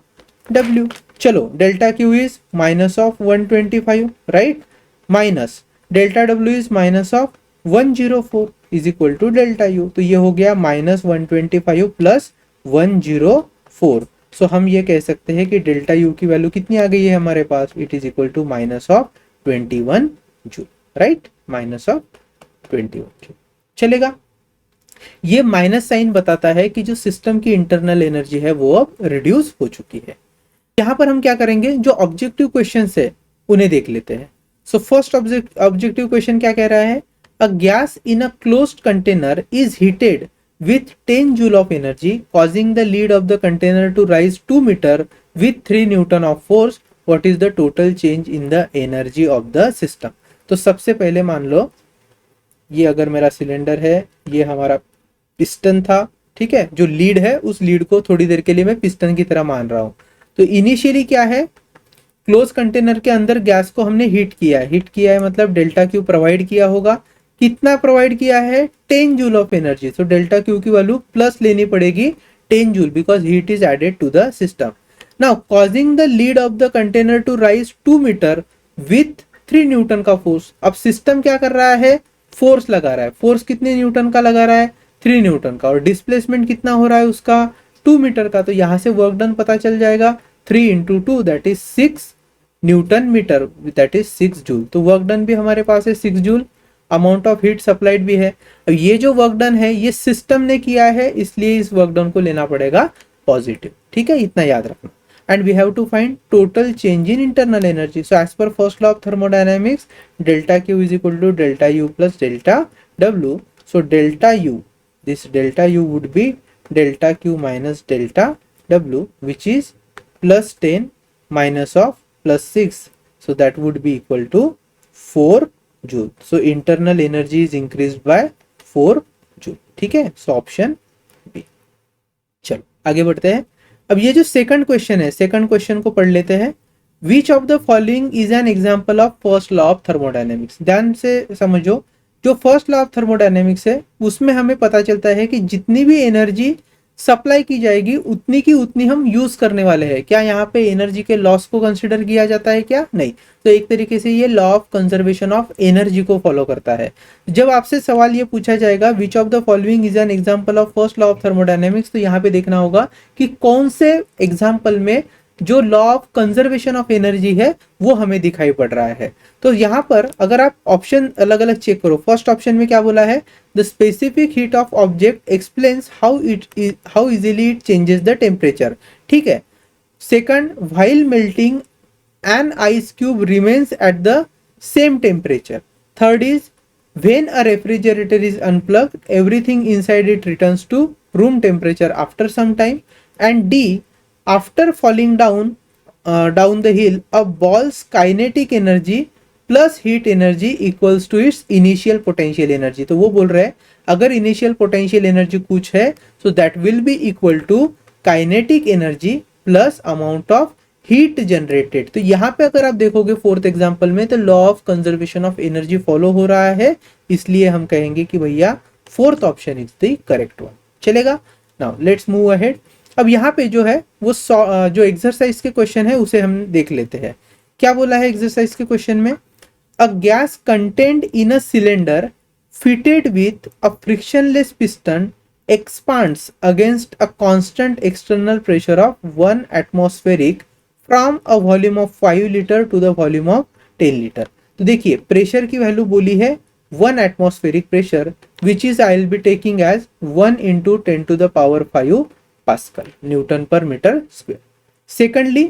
W. चलो delta Q is minus of 125 right, minus delta W is minus of 104 is equal to delta U. तो ये हो गया माइनस 125 प्लस 104। सो हम ये कह सकते हैं कि डेल्टा यू की वैल्यू कितनी आ गई है हमारे पास, it is equal to minus of 21 joule, right, minus of 21 joule. चलेगा, ये माइनस साइन बताता है कि जो सिस्टम की इंटरनल एनर्जी है वो अब रिड्यूस हो चुकी है। यहां पर हम क्या करेंगे, जो ऑब्जेक्टिव क्वेश्चंस है उन्हें देख लेते हैं। सो फर्स्ट ऑब्जेक्टिव क्वेश्चन क्या कह रहा है, a gas in a closed container is heated with 10 joule of energy causing the lid of the container to rise 2 meter with 3 Newton of force. What is the total change in the energy of the system? तो सबसे पहले मान लो ये अगर मेरा cylinder है, ये हमारा पिस्टन था, ठीक है, जो लीड है उस लीड को थोड़ी देर के लिए मैं पिस्टन की तरह मान रहा हूं। तो इनिशियली क्या है, क्लोज कंटेनर के अंदर गैस को हमने हीट किया है, हीट किया है मतलब डेल्टा क्यू प्रोवाइड किया होगा। कितना प्रोवाइड किया है, 10 जूल ऑफ एनर्जी। तो डेल्टा क्यू की वैल्यू प्लस लेनी पड़ेगी 10 joule because heat is added to the system. Now causing the lid of the container to rise 2 metre with 3 newton का फोर्स। अब सिस्टम क्या कर रहा है, फोर्स लगा रहा है। फोर्स कितने न्यूटन का लगा रहा है, 3 न्यूटन का, और डिस्प्लेसमेंट कितना हो रहा है उसका, 2 मीटर का। तो यहां से वर्क डन पता चल जाएगा, 3 into 2 that is 6 newton metre, that is 6 joule. तो वर्क डन भी हमारे पास है 6 joule, amount of heat supplied भी है। अब ये जो वर्क डन है ये सिस्टम ने किया है, इसलिए इस वर्क डन को लेना पड़ेगा पॉजिटिव। ठीक है, इतना याद रखना। And we have to find total change in internal energy. So as per first law of thermodynamics delta Q is equal to delta U plus delta W. So delta U, this delta U would be delta Q minus delta W which is plus 10 minus of plus 6, so that would be equal to 4 joule. So internal energy is increased by 4 joule. ठीक है, so option B. चलो आगे बढ़ते हैं। अब ये जो second question है, सेकंड क्वेश्चन को पढ़ लेते हैं। Which of the following is an example of first law of thermodynamics. ध्यान से समझो, जो फर्स्ट लॉ ऑफ थर्मोडायनेमिक्स है उसमें हमें पता चलता है कि जितनी भी एनर्जी सप्लाई की जाएगी उतनी की उतनी हम यूज करने वाले हैं। क्या यहाँ पे एनर्जी के लॉस को कंसिडर किया जाता है क्या? नहीं। तो एक तरीके से ये law of conservation of energy को फॉलो करता है। जब आपसे सवाल ये पूछा जाएगा which of the following is an example of first law of thermodynamics, तो यहाँ पे देखना होगा कि कौन से एग्जाम्पल में जो law of conservation of energy है वो हमें दिखाई पड़ रहा है। तो यहाँ पर अगर आप ऑप्शन अलग अलग चेक करो, फर्स्ट ऑप्शन में क्या बोला है, the specific heat of object explains how easily it changes the temperature, ठीक है। Second, while melting an ice cube remains at the same temperature. Third is when a refrigerator is unplugged, everything inside it returns to room temperature after some time. And D, after falling down the hill, a ball's kinetic energy plus heat energy equals to its initial potential energy. तो वो बोल रहे हैं अगर initial potential energy कुछ है so that will be equal to kinetic energy plus amount of heat generated. तो यहाँ पे अगर आप देखोगे फोर्थ एग्जांपल में तो law of conservation of energy follow हो रहा है, इसलिए हम कहेंगे कि भैया fourth option is the correct one. चलेगा। Now let's move ahead. अब यहाँ पे जो है वो जो एक्सरसाइज के क्वेश्चन है उसे हम देख लेते हैं। क्या बोला है एक्सरसाइज के क्वेश्चन में, a gas content in a cylinder fitted with a frictionless piston expands against a constant external pressure of 1 atmospheric from a volume of 5 liter to the volume of 10 liter। तो देखिए pressure की value बोली है 1 atmospheric pressure which is I will be taking as 1 into 10 to the power 5 pascal Newton पर metre square. Secondly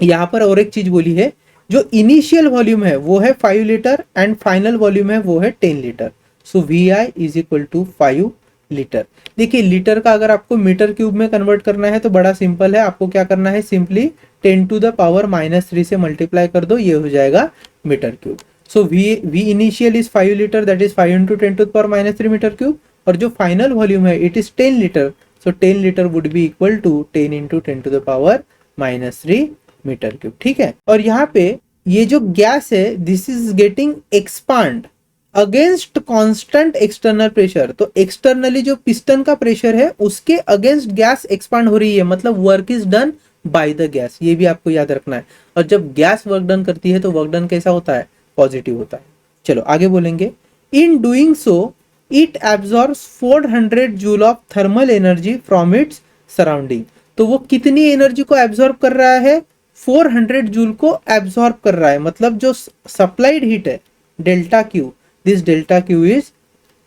यहाँ पर और एक चीज बोली है, जो इनिशियल वॉल्यूम है वो है 5 लीटर एंड फाइनल वॉल्यूम है वो है 10 litre. So VI is equal to 5 litre. देखिए लीटर का अगर आपको मीटर क्यूब में कन्वर्ट करना है तो बड़ा सिंपल है, आपको क्या करना है सिंपली 10 टू द पावर -3 से मल्टीप्लाई कर दो, ये हो जाएगा metre cube. So V initial is 5 litre, that is 5 into 10 to the power -3 metre cube, और जो फाइनल वॉल्यूम है it is 10 litre. So 10 litre would be equal to 10 into 10 to the power -3 metre cube, ठीक है। और यहाँ पे ये जो गैस है this is getting expand against constant external pressure. तो एक्सटर्नली जो पिस्टन का प्रेशर है उसके अगेंस्ट गैस एक्सपांड हो रही है, मतलब work is done by the gas, ये भी आपको याद रखना है। और जब गैस वर्क डन करती है तो वर्क डन कैसा होता है, पॉजिटिव होता है। चलो आगे बोलेंगे, in doing so it absorbs 400 joule of thermal energy from its surrounding. तो वो कितनी एनर्जी को एब्जॉर्ब कर रहा है, 400 जूल को एब्जॉर्ब कर रहा है, मतलब जो सप्लाइड हीट है delta Q, this delta Q is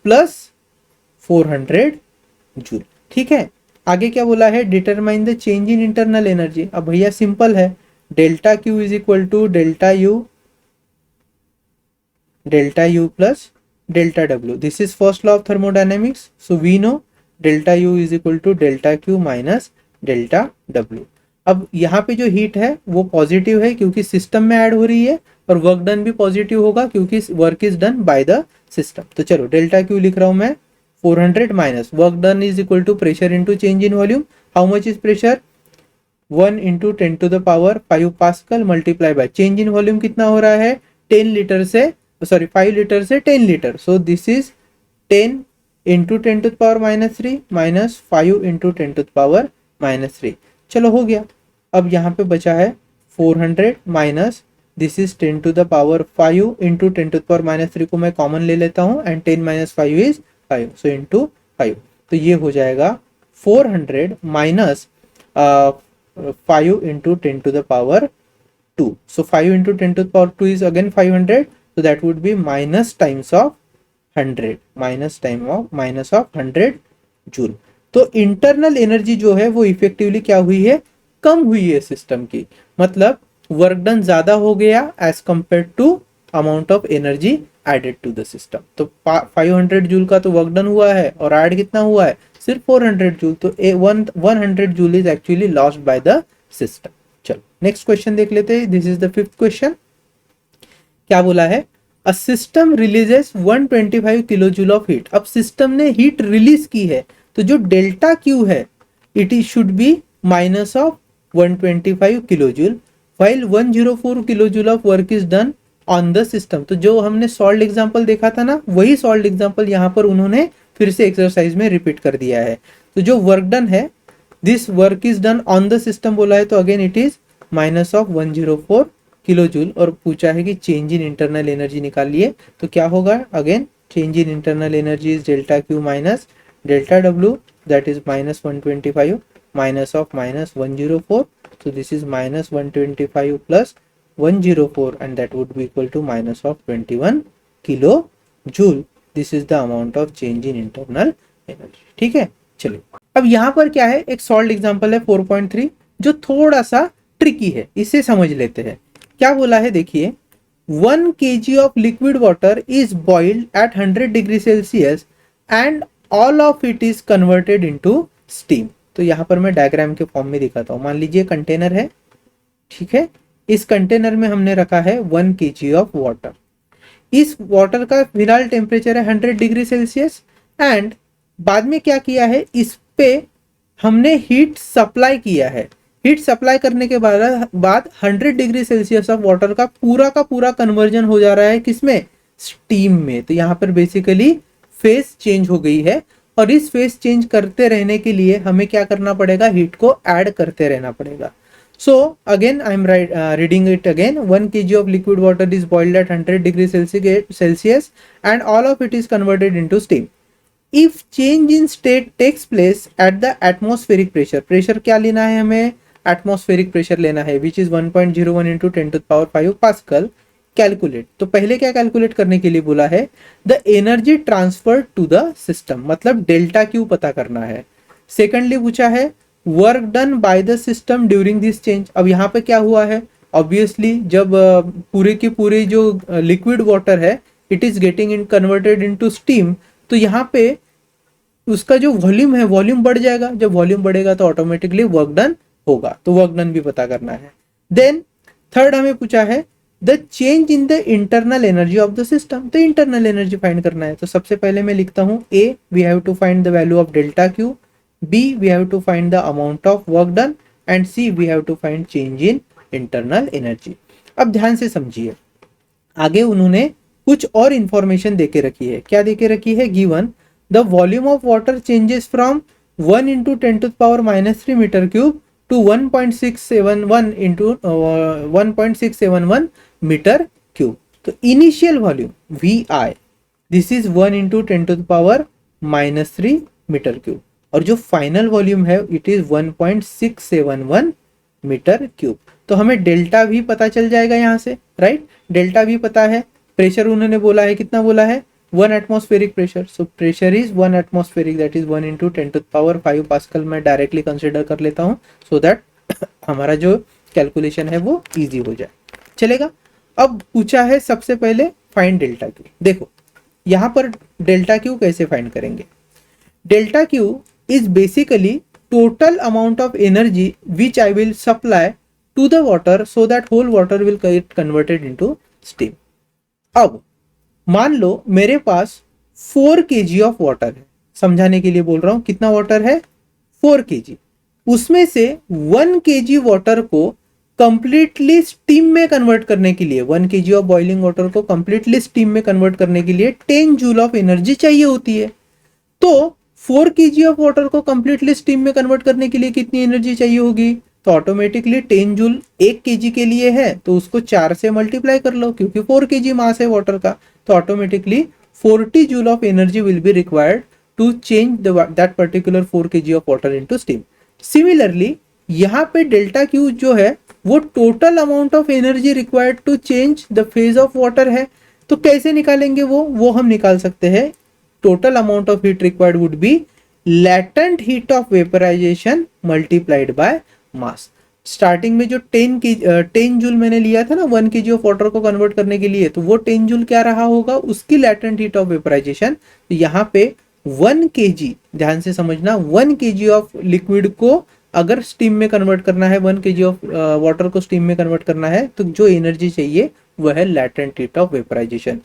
plus 400 joule, ठीक है। आगे क्या बोला है, determine the change in internal energy. अब भैया सिंपल है, delta Q is equal to delta U plus delta W. This is first law of thermodynamics. So we know delta U is equal to delta Q minus delta W. अब यहाँ पे जो heat है वो positive है क्योंकि system में add हो रही है, और वर्क डन भी पॉजिटिव होगा क्योंकि work is done by the system. तो चलो डेल्टा क्यू लिख रहा हूं मैं 400 minus work done is equal to pressure into change in volume. How much is pressure, 1 into 10 to the power 5 pascal multiply by change in volume कितना हो रहा है 10 लीटर से, सॉरी 5 लीटर से 10 litre. So this is 10 into 10 to the power -3 minus 5 into 10 to the power -3। चलो हो गया। अब यहाँ पे बचा है 400 minus this is 10 to the power 5 into 10 to the power -3 को मैं कॉमन ले लेता हूँ, and 10 minus 5 is 5, so into 5। तो ये हो जाएगा 400 minus 5 into 10 to the power 2। So 5 into 10 to the power 2 is again 500, so that would be minus times of 100, minus of 100 joule. तो इंटरनल एनर्जी जो है वो इफेक्टिवली क्या हुई है, कम हुई है सिस्टम की, मतलब वर्क डन ज्यादा हो गया as compare to amount of energy added to the system. तो 500 जूल का तो वर्क डन हुआ है और ऐड कितना हुआ है, सिर्फ 400 जूल। तो 100 joule is actually lost by the system. चलो नेक्स्ट क्वेश्चन देख लेते हैं। This is the 5th question. क्या बोला है, a system releases 125 kilo joule of heat. अब सिस्टम ने हीट रिलीज की है तो जो डेल्टा क्यू है it is should be minus of 125 kilo joule, while 104 kilo joule of work is done on the system. तो जो हमने सॉल्व एग्जांपल देखा था ना, वही सॉल्व एग्जांपल यहाँ पर उन्होंने फिर से एक्सरसाइज में रिपीट कर दिया है। तो जो वर्क डन है, this work is done on the system बोला है, तो again it is minus of 104 kilo joule. और पूछा है कि चेंज इन इंटरनल एनर्जी निकालिए, तो क्या होगा, again change in internal energy is delta Q minus delta W, that is minus 125 minus of minus 104, so this is minus 125 plus 104 and that would be equal to minus of 21 kilo joule. This is the amount of change in internal energy. ठीक है, चलिए अब यहाँ पर क्या है, एक solve example है 4.3 जो थोड़ा सा ट्रिकी है, इसे समझ लेते हैं। क्या बोला है देखिए, 1 kg of liquid water is boiled at 100 degree Celsius and all of it is converted into steam. तो यहाँ पर मैं डायग्राम के फॉर्म में दिखाता हूँ। मान लीजिए कंटेनर है, ठीक है, इस कंटेनर में हमने रखा है 1 kg ऑफ वाटर। इस वाटर का फिलहाल टेम्परेचर है 100 डिग्री सेल्सियस एंड बाद में क्या किया है, इस पे हमने हीट सप्लाई किया है। हीट सप्लाई करने के बाद 100 डिग्री सेल्सियस ऑफ वाटर का पूरा कन्वर्जन हो जा रहा है किसमें, स्टीम में। तो यहाँ पर बेसिकली फेज चेंज हो गई है और इस फेज चेंज करते रहने के लिए हमें क्या करना पड़ेगा, हीट को ऐड करते रहना पड़ेगा। So again I am reading it again, 1 kg of liquid water is boiled at 100 degrees Celsius and all of it is converted into steam. If change in state takes place at the atmospheric pressure, pressure क्या लेना है हमें, atmospheric pressure लेना है which is 1.01 into 10 to the power 5 Pascal. Calculate, तो पहले क्या calculate करने के लिए बोला है, the energy transfer to the system, मतलब डेल्टा क्यू पता करना है। सेकेंडली पूछा है work done by the system during this change. अब यहाँ पे क्या हुआ है, ऑब्वियसली जब पूरे की पूरी जो लिक्विड वाटर है it is getting in converted into steam, तो यहाँ पे उसका जो वॉल्यूम है वॉल्यूम बढ़ जाएगा। जब वॉल्यूम बढ़ेगा तो ऑटोमेटिकली वर्क डन होगा, तो वर्क डन भी पता करना है। देन थर्ड हमें पूछा है the change in the internal energy of the system, तो इंटरनल एनर्जी फाइंड करना है। तो सबसे पहले मैं लिखता हूँ, A we have to find the value of delta Q, B we have to find the amount of work done and C we have to find change in internal energy। अब ध्यान से समझिए, आगे उन्होंने कुछ और इंफॉर्मेशन देके रखी है। क्या देके रखी है, given the volume of water changes from 1 into 10 to the power -3 metre cube to 1.671 into 1.671 metre cube. तो initial volume VI this is 1 into 10 to the power -3 metre cube और जो फाइनल वॉल्यूम है इट इज 1.671 मीटर क्यूब। तो हमें delta भी पता चल जाएगा यहाँ से, राइट, डेल्टा भी पता है। प्रेशर उन्होंने बोला है, कितना बोला है, 1 atmospheric pressure. So pressure is 1 atmospheric, that is 1 into 10 to the power 5 pascal. मैं डायरेक्टली कंसिडर कर लेता हूँ सो दैट हमारा जो कैलकुलेशन है वो ईजी हो जाए, चलेगा। अब पूछा है सबसे पहले फाइंड डेल्टा क्यू। देखो यहाँ पर डेल्टा क्यू कैसे फाइंड करेंगे, delta Q is basically total amount of energy which I will supply to the water so that whole water will get converted into steam। अब मान लो मेरे पास 4 kg of water है, समझाने के लिए बोल रहा हूं, कितना वाटर है, 4 kg। उसमें से 1 kg वाटर को कंप्लीटली स्टीम में कन्वर्ट करने के लिए, 1 kg ऑफ बॉइलिंग वाटर को कंप्लीटली स्टीम में कन्वर्ट करने के लिए 10 जूल ऑफ एनर्जी चाहिए होती है। तो 4 kg ऑफ वाटर को कंप्लीटली स्टीम में कन्वर्ट करने के लिए कितनी एनर्जी चाहिए होगी, तो ऑटोमेटिकली 10 जूल 1 kg के लिए है तो उसको 4 से मल्टीप्लाई कर लो, क्योंकि 4 kg मास है वाटर का, तो automatically 40 joule of energy will be required to change that particular 4 kg of water into steam. Similarly यहाँ पे डेल्टा क्यू जो है वो total amount of energy required to change the phase of water है। तो कैसे निकालेंगे वो हम निकाल सकते हैं, total amount of heat required would be latent heat of vaporization multiplied by mass। Starting में जो 10 जूल मैंने लिया था ना 1 kg ऑफ वाटर को कन्वर्ट करने के लिए, तो वो 10 जूल क्या रहा होगा, उसकी latent heat of vaporization। तो यहाँ पे 1 kg, ध्यान से समझना, 1 kg ऑफ लिक्विड को अगर स्टीम में कन्वर्ट करना है, 1 kg ऑफ वाटर को स्टीम में कन्वर्ट करना है, तो जो एनर्जी चाहिए वह है latent heat of vaporization।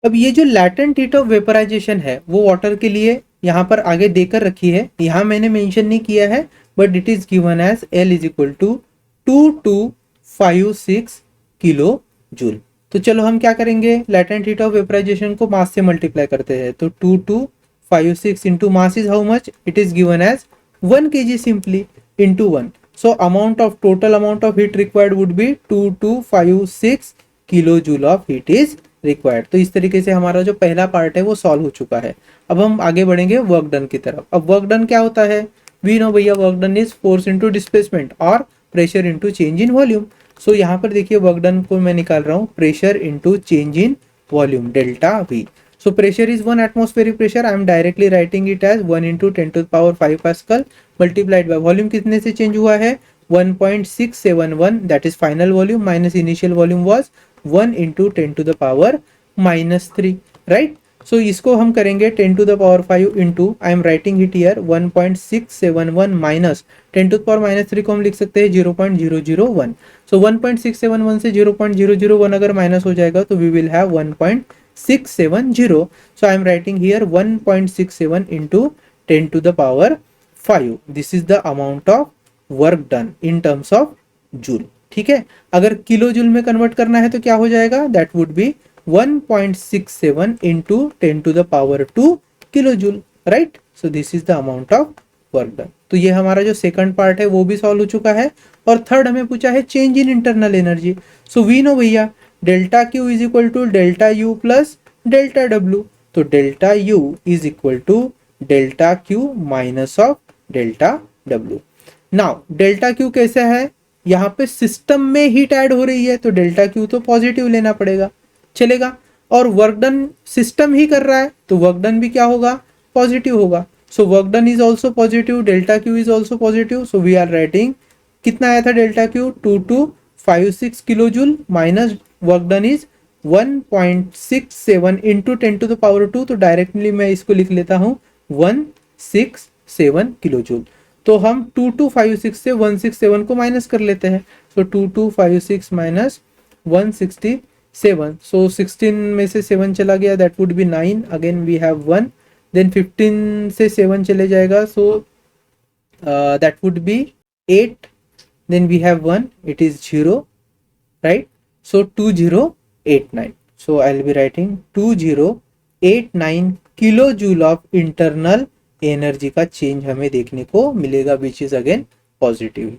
अब ये जो लैटेंट हीट ऑफ वेपराइजेशन है वो वाटर के लिए यहाँ पर आगे देकर रखी है, यहाँ मैंने मेंशन नहीं किया है, but it is given as L is equal to 2256 kilo joule. तो चलो हम क्या करेंगे, लैटेंट हीट ऑफ वेपराइजेशन को मास से मल्टीप्लाई करते हैं, तो 56 into mass is how much? It is given as 1 kg simply into 1. So total amount of heat required would be 2256 kilojoule of heat is required. तो इस तरीके से हमारा जो पहला पार्ट है वो सॉल्व हो चुका है। अब हम आगे बढ़ेंगे वर्क डन की तरफ। अब वर्क डन क्या होता है? वी नो भैया, work done is force into displacement और pressure into change in volume. So यहाँ पर देखिए वर्क डन को मैं निकाल रहा हूँ pressure into change in volume delta we. So pressure is 1 atmospheric pressure. I am directly writing it as 1 into 10 to the power 5 Pascal multiplied by volume कितने से चेंज हुआ है? 1.671, that is final volume minus initial volume was 1 into 10 to the power minus 3, right? So इसको हम करेंगे 10 to the power 5 into, I am writing it here 1.671 minus 10 to the power minus 3 को हम लिख सकते हैं 0.001. So 1.671 से 0.001 अगर माइनस हो जाएगा तो we will have 1.670. So I am writing here 1.67 into 10 to the power 5. This is the amount of work done in terms of joule. ठीक है, अगर किलो जूल में कन्वर्ट करना है तो क्या हो जाएगा? That would be 1.67 into 10 to the power 2 kilo joule, right? So this is the amount of work done. तो ये हमारा जो सेकंड पार्ट है वो भी सॉल्व हो चुका है। और थर्ड हमें पूछा है change in internal energy. So we know भैया delta Q is equal to delta U plus delta W. तो delta U is equal to delta Q minus of delta W. Now delta Q कैसा है? यहाँ पे system में heat add हो रही है तो डेल्टा क्यू तो पॉजिटिव लेना पड़ेगा, चलेगा। और वर्क डन सिस्टम ही कर रहा है तो वर्क डन भी क्या होगा? पॉजिटिव होगा। So work done is also positive, delta Q is also positive. So we are writing कितना आया था delta Q? 2256 kilo joule minus work done is 1.67 into 10 to the power 2। तो डायरेक्टली मैं इसको लिख लेता हूँ 167 किलो जूल। तो हम 2256 से 167 को माइनस कर लेते हैं। सो 2256 माइनस 167, सो 16 में से 7 चला गया, that would be 9, again we have 1, then 15 से 7 चले जाएगा, so that would be 8, then we have 1, it is 0, right? So 2089. So I'll be writing 2089 kilojoule of internal energy का चेंज हमें देखने को मिलेगा, which is again positive,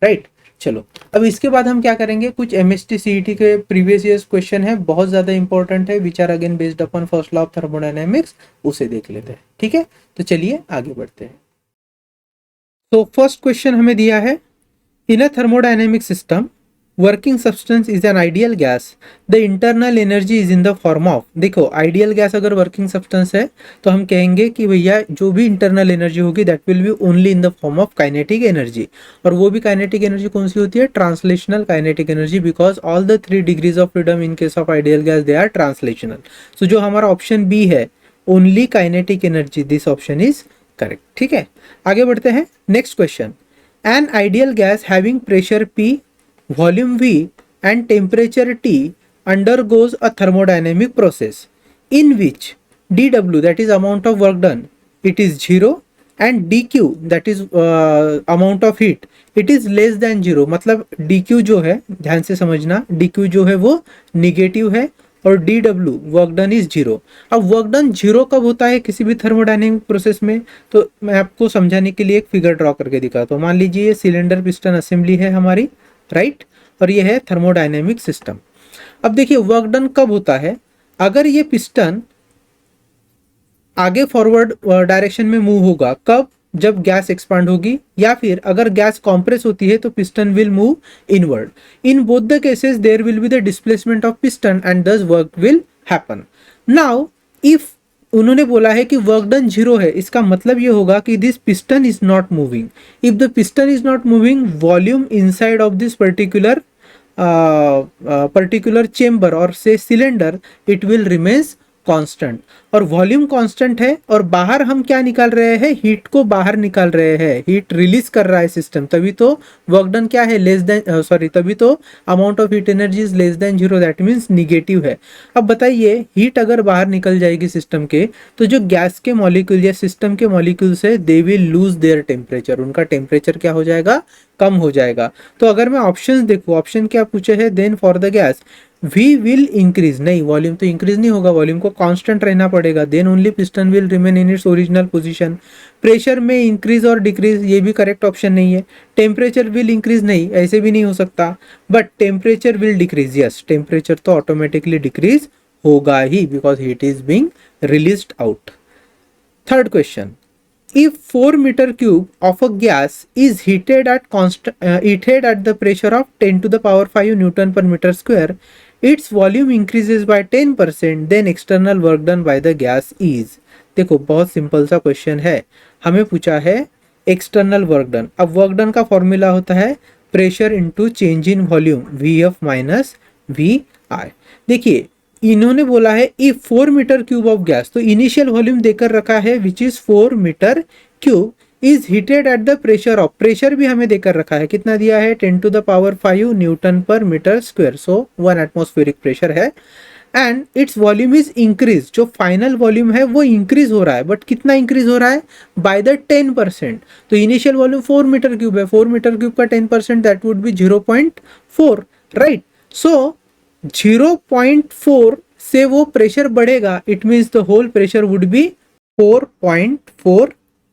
right? चलो अब इसके बाद हम क्या करेंगे, कुछ MST CET के प्रीवियस ईयर्स क्वेश्चन है, बहुत ज्यादा इंपॉर्टेंट है, which are again based upon first law of thermodynamics, उसे देख लेते हैं। ठीक है, तो चलिए आगे बढ़ते हैं। तो फर्स्ट क्वेश्चन हमें दिया है, in a thermodynamic system working substance is an ideal gas, the internal energy is in the form of, देखो आइडियल गैस अगर वर्किंग सब्सटेंस है तो हम कहेंगे कि भैया जो भी इंटरनल एनर्जी होगी that will be only in the form of kinetic energy. और वो भी काइनेटिक एनर्जी कौन सी होती है? Translational kinetic energy, because all the 3 degrees of freedom in case of ideal gas they are translational. So जो हमारा ऑप्शन बी है only kinetic energy, this option is correct. ठीक है, आगे बढ़ते हैं। Next question, an ideal gas having pressure P, volume V and temperature T undergoes a thermodynamic process in which dW, that is amount of work done, it is 0 and dQ, that is amount of heat, it is less than 0। मतलब dQ जो है, ध्यान से समझना, dQ जो है वो negative है और dW वर्क डन इज 0। अब वर्क डन 0 कब होता है किसी भी थर्मोडायनेमिक प्रोसेस में? तो मैं आपको समझाने के लिए एक फिगर ड्रॉ करके दिखाता हूँ। मान लीजिए ये सिलेंडर पिस्टन असेंबली है हमारी, राइट, और ये है थर्मोडायनेमिक सिस्टम। अब देखिए वर्क डन कब होता है, अगर ये पिस्टन आगे फॉरवर्ड डायरेक्शन में मूव होगा, कब? जब गैस एक्सपांड होगी, या फिर अगर गैस कॉम्प्रेस होती है तो piston will move inward. In both the cases there will be the displacement of piston and thus work will happen. Now if उन्होंने बोला है कि वर्क डन 0 है, इसका मतलब ये होगा कि this piston is not moving. If the piston is not moving, volume inside of this particular chamber और से cylinder, it will remains constant. और वॉल्यूम कांस्टेंट है और बाहर हम क्या निकाल रहे हैं? हीट को बाहर निकाल रहे हैं, हीट रिलीज कर रहा है सिस्टम, तभी तो वर्क डन क्या है? लेस देन, सॉरी, तभी तो amount of heat energy is less than 0, that means negative है। अब बताइए हीट अगर बाहर निकल जाएगी सिस्टम के तो जो गैस के मॉलिक्यूल या सिस्टम के मॉलिक्यूल्स है they will lose their temperature, उनका टेम्परेचर क्या हो जाएगा? कम हो जाएगा। तो अगर मैं ऑप्शंस देखूं, ऑप्शन क्या पूछे है, then for the gas we will increase, नहीं वॉल्यूम तो इंक्रीज नहीं होगा, वॉल्यूम को कांस्टेंट रहना पड़ेगा, then only piston will remain in its original position. Pressure में इंक्रीज और डिक्रीज, ये भी करेक्ट ऑप्शन नहीं है। टेम्परेचर विल इंक्रीज, नहीं ऐसे भी नहीं हो सकता, but temperature will decrease, yes temperature तो ऑटोमेटिकली डिक्रीज होगा ही, because heat is being released out. Third question, if 4 meter cube of a gas is heated at the pressure of 10 to the power 5 newton per meter square, its volume increases by 10%, then external work done by the gas is। देखो बहुत simple सा question है, हमें पूछा है external work done. अब work done का formula होता है pressure into change in volume, V F minus V I. देखिए इन्होंने बोला है if 4 metre cube of gas, तो इनिशियल वॉल्यूम देकर रखा है which is 4 metre cube, is heated at the pressure of, pressure भी हमें देकर रखा है, कितना दिया है 10 टू द पावर 5 न्यूटन पर मीटर स्क्वायर, सो 1 एटमॉस्फेरिक प्रेशर है, and its volume is increase, जो फाइनल वॉल्यूम है वो इंक्रीज हो रहा है, बट कितना इंक्रीज हो रहा है बाय द 10%। तो इनिशियल वॉल्यूम 4 मीटर क्यूब है, 4 मीटर क्यूब का 10% that would be 0.4, right. So 0.4 से वो प्रेशर बढ़ेगा, it means the whole pressure would be 4.4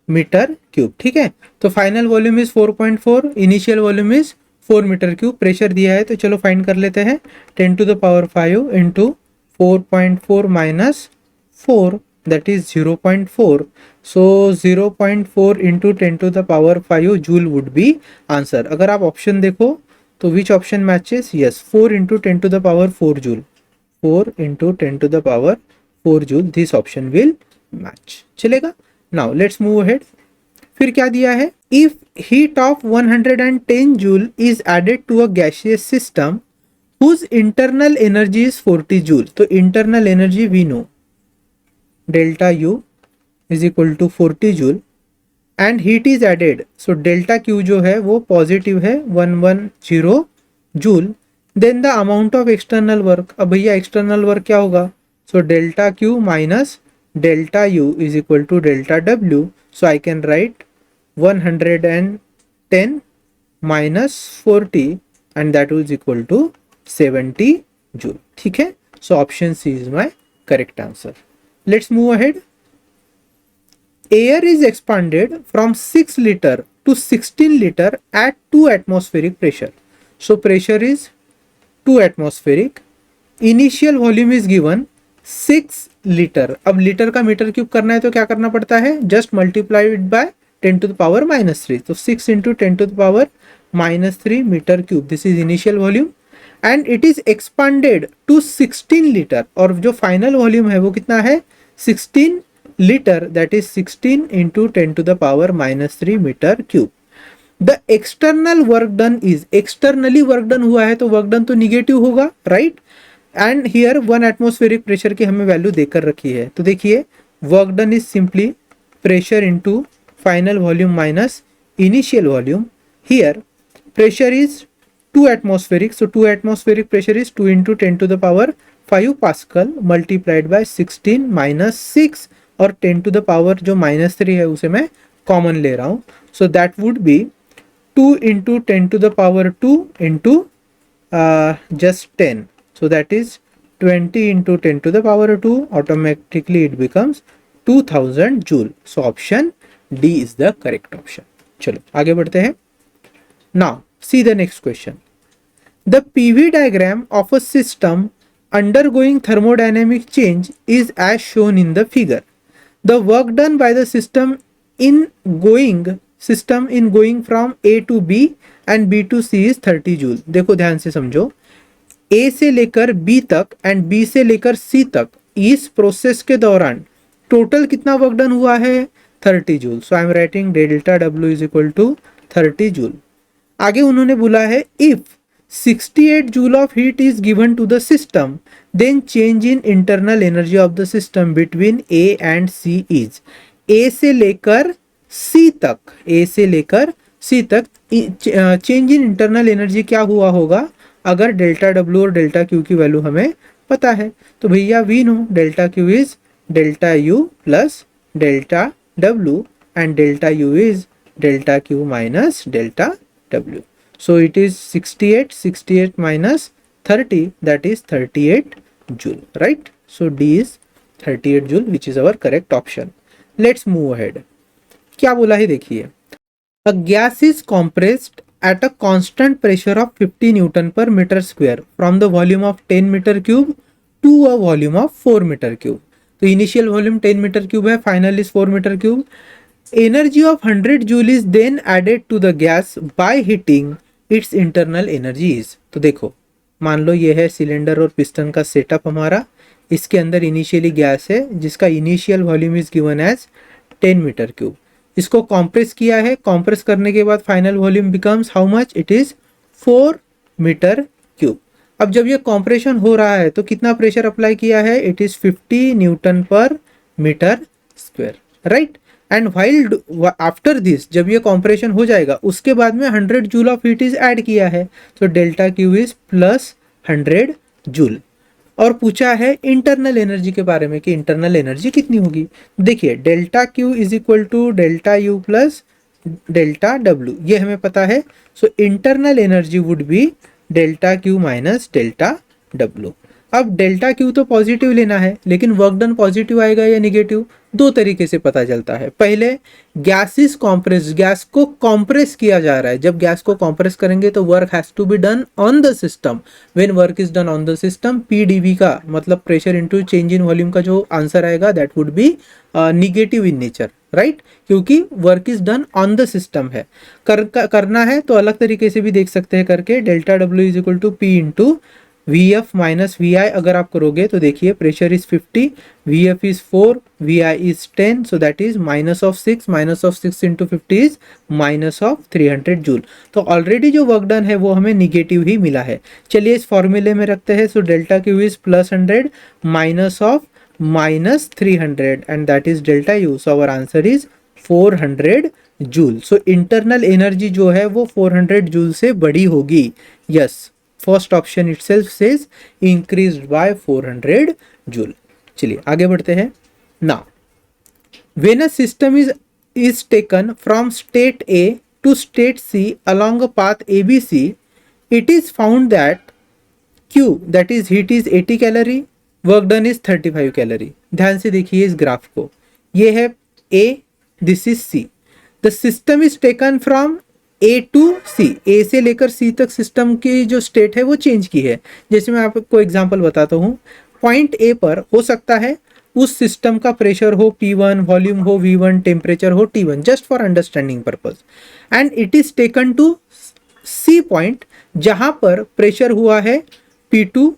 meter cube, ठीक है। तो final volume is 4.4, initial volume is 4 metre cube, pressure दिया है तो चलो फाइंड कर लेते हैं। 10 to the power 5 into 4.4 minus 4 that is 0.4, so 0.4 into 10 to the power 5 joule would B answer. अगर आप ऑप्शन देखो तो which option matches, yes 4 into 10 to the power 4 joule, 4 into 10 to the power 4 joule, this option will match, चलेगा। Now let's move ahead. फिर क्या दिया है, if heat of 110 joule is added to a gaseous system whose internal energy is 40 joule, तो internal energy we know delta U is equal to 40 joule and heat is added, so delta Q जो है वो positive है 110 joule, then the amount of external work. अब भैया external work क्या होगा, so delta Q minus delta U is equal to delta W, so I can write 110 minus 40 and that is equal to 70 joule, ठीक है। So option C is my correct answer. Let's move ahead. Air is expanded from 6 liter to 16 liter at 2 atmospheric pressure. So pressure is 2 atmospheric. Initial volume is given 6 liter. अब liter का meter cube करना है तो क्या करना पड़ता है, just multiplied by 10 to the power -3, तो 6 into 10 to the power -3 metre cube, this is initial volume and it is expanded to 16 liter, और जो फाइनल वॉल्यूम है वो कितना है 16 liter, that is 16 into 10 to the power -3 metre cube. The external work done is, externally work done हुआ है तो work done तो निगेटिव होगा, right, and here 1 atmospheric pressure की हमें वैल्यू देकर रखी है, तो देखिए work done is simply pressure into final volume minus initial volume. Here pressure is 2 atmospheric, so 2 atmospheric pressure is 2 into 10 to the power 5 pascal multiplied by 16 minus 6, और 10 to the power जो -3 है उसे मैं कॉमन ले रहा हूँ, so that would be 2 into 10 to the power 2 into just 10, so that is 20 into 10 to the power 2, automatically it becomes 2000 joule, so option D is the correct option। चलो आगे बढ़ते हैं। Now see the next question, the PV diagram of a system undergoing thermodynamic change is as shown in the figure, the work done by the system in going from A to B and B to C is 30 joule. देखो ध्यान से समझो, A से लेकर B तक and B से लेकर C तक इस प्रोसेस के दौरान टोटल कितना वर्क डन हुआ है 30 joule, so I am writing delta W is equal to 30 joule. आगे उन्होंने बोला है if 68 joule of heat is given to the system then change in internal energy of the system between A and C is, A से लेकर C तक, A से लेकर C तक चेंज इन इंटरनल एनर्जी क्या हुआ होगा, अगर डेल्टा W और डेल्टा Q की वैल्यू हमें पता है तो भैया we know delta Q is delta U plus delta W and delta U is delta Q minus delta W, so it is 68 minus 30, that is 38 joule, right? So D is 38 joule, which is our correct option. Let's move ahead. क्या बोला है देखिए, a gas is compressed at a constant pressure of 50 Newton per meter square from the volume of 10 meter cube to a volume of 4 meter cube. तो initial volume 10 meter cube है, final is 4 metre cube. Energy of 100 joule is then added to the gas by heating its internal energy is. तो देखो, मान लो ये है cylinder और piston का setup हमारा, इसके अंदर इनिशियली गैस है जिसका initial volume is given as 10 meter cube. इसको कॉम्प्रेस किया है, कॉम्प्रेस करने के बाद final volume becomes how much, it is 4 metre cube. अब जब ये कॉम्प्रेशन हो रहा है तो कितना प्रेशर अप्लाई किया है, इट इज 50 न्यूटन पर metre square, right. And while after this, जब ये कॉम्प्रेशन हो जाएगा उसके बाद में 100 joule of heat is add किया है, तो delta Q is plus 100 joule. और पूछा है इंटरनल एनर्जी के बारे में कि इंटरनल एनर्जी कितनी होगी. देखिए, delta Q is equal to delta U plus delta W, ये हमें पता है. So internal energy would be delta Q minus delta W. अब डेल्टा क्यू तो पॉजिटिव लेना है, लेकिन वर्क डन पॉजिटिव आएगा या निगेटिव, दो तरीके से पता चलता है. पहले गैस इज कॉम्प्रेस, गैस को कॉम्प्रेस किया जा रहा है. जब गैस को कॉम्प्रेस करेंगे तो work has to be done on the system. When work is done on the system, PDV का मतलब pressure into change in volume का जो आंसर आएगा that would be negative in nature, right, क्योंकि work is done on the system है. करना है तो अलग तरीके से भी देख सकते हैं करके, delta W is equal to P into V F minus V I. अगर आप करोगे तो देखिए, pressure is 50, V F is 4, V I is 10, so that is minus of 6 into 50 is minus of 300 joule. तो ऑलरेडी जो work done है वो हमें निगेटिव ही मिला है. चलिए इस फॉर्मूले में रखते हैं. सो delta Q is plus 100 minus of minus 300 and that is delta U. So our answer is 400 joule. So internal energy जो है वो 400 जूल से बड़ी होगी. Yes, first option itself says increased by 400 joule. चलिए आगे बढ़ते हैं. Now when a system is taken from state A to state C along a path ABC, it is found that Q, that is heat, is 80 calorie, work done is 35 calorie. ध्यान से देखिए इस graph को, ये है A, this is C. The system is taken from A to C, A से लेकर C तक सिस्टम की जो स्टेट है वो चेंज की है. जैसे मैं आपको एग्जांपल बताता हूँ. पॉइंट A पर हो सकता है उस सिस्टम का प्रेशर हो P1, वॉल्यूम हो V1, टेम्परेचर हो T1, just for understanding purpose. And it is taken to C point, जहां पर प्रेशर हुआ है P2,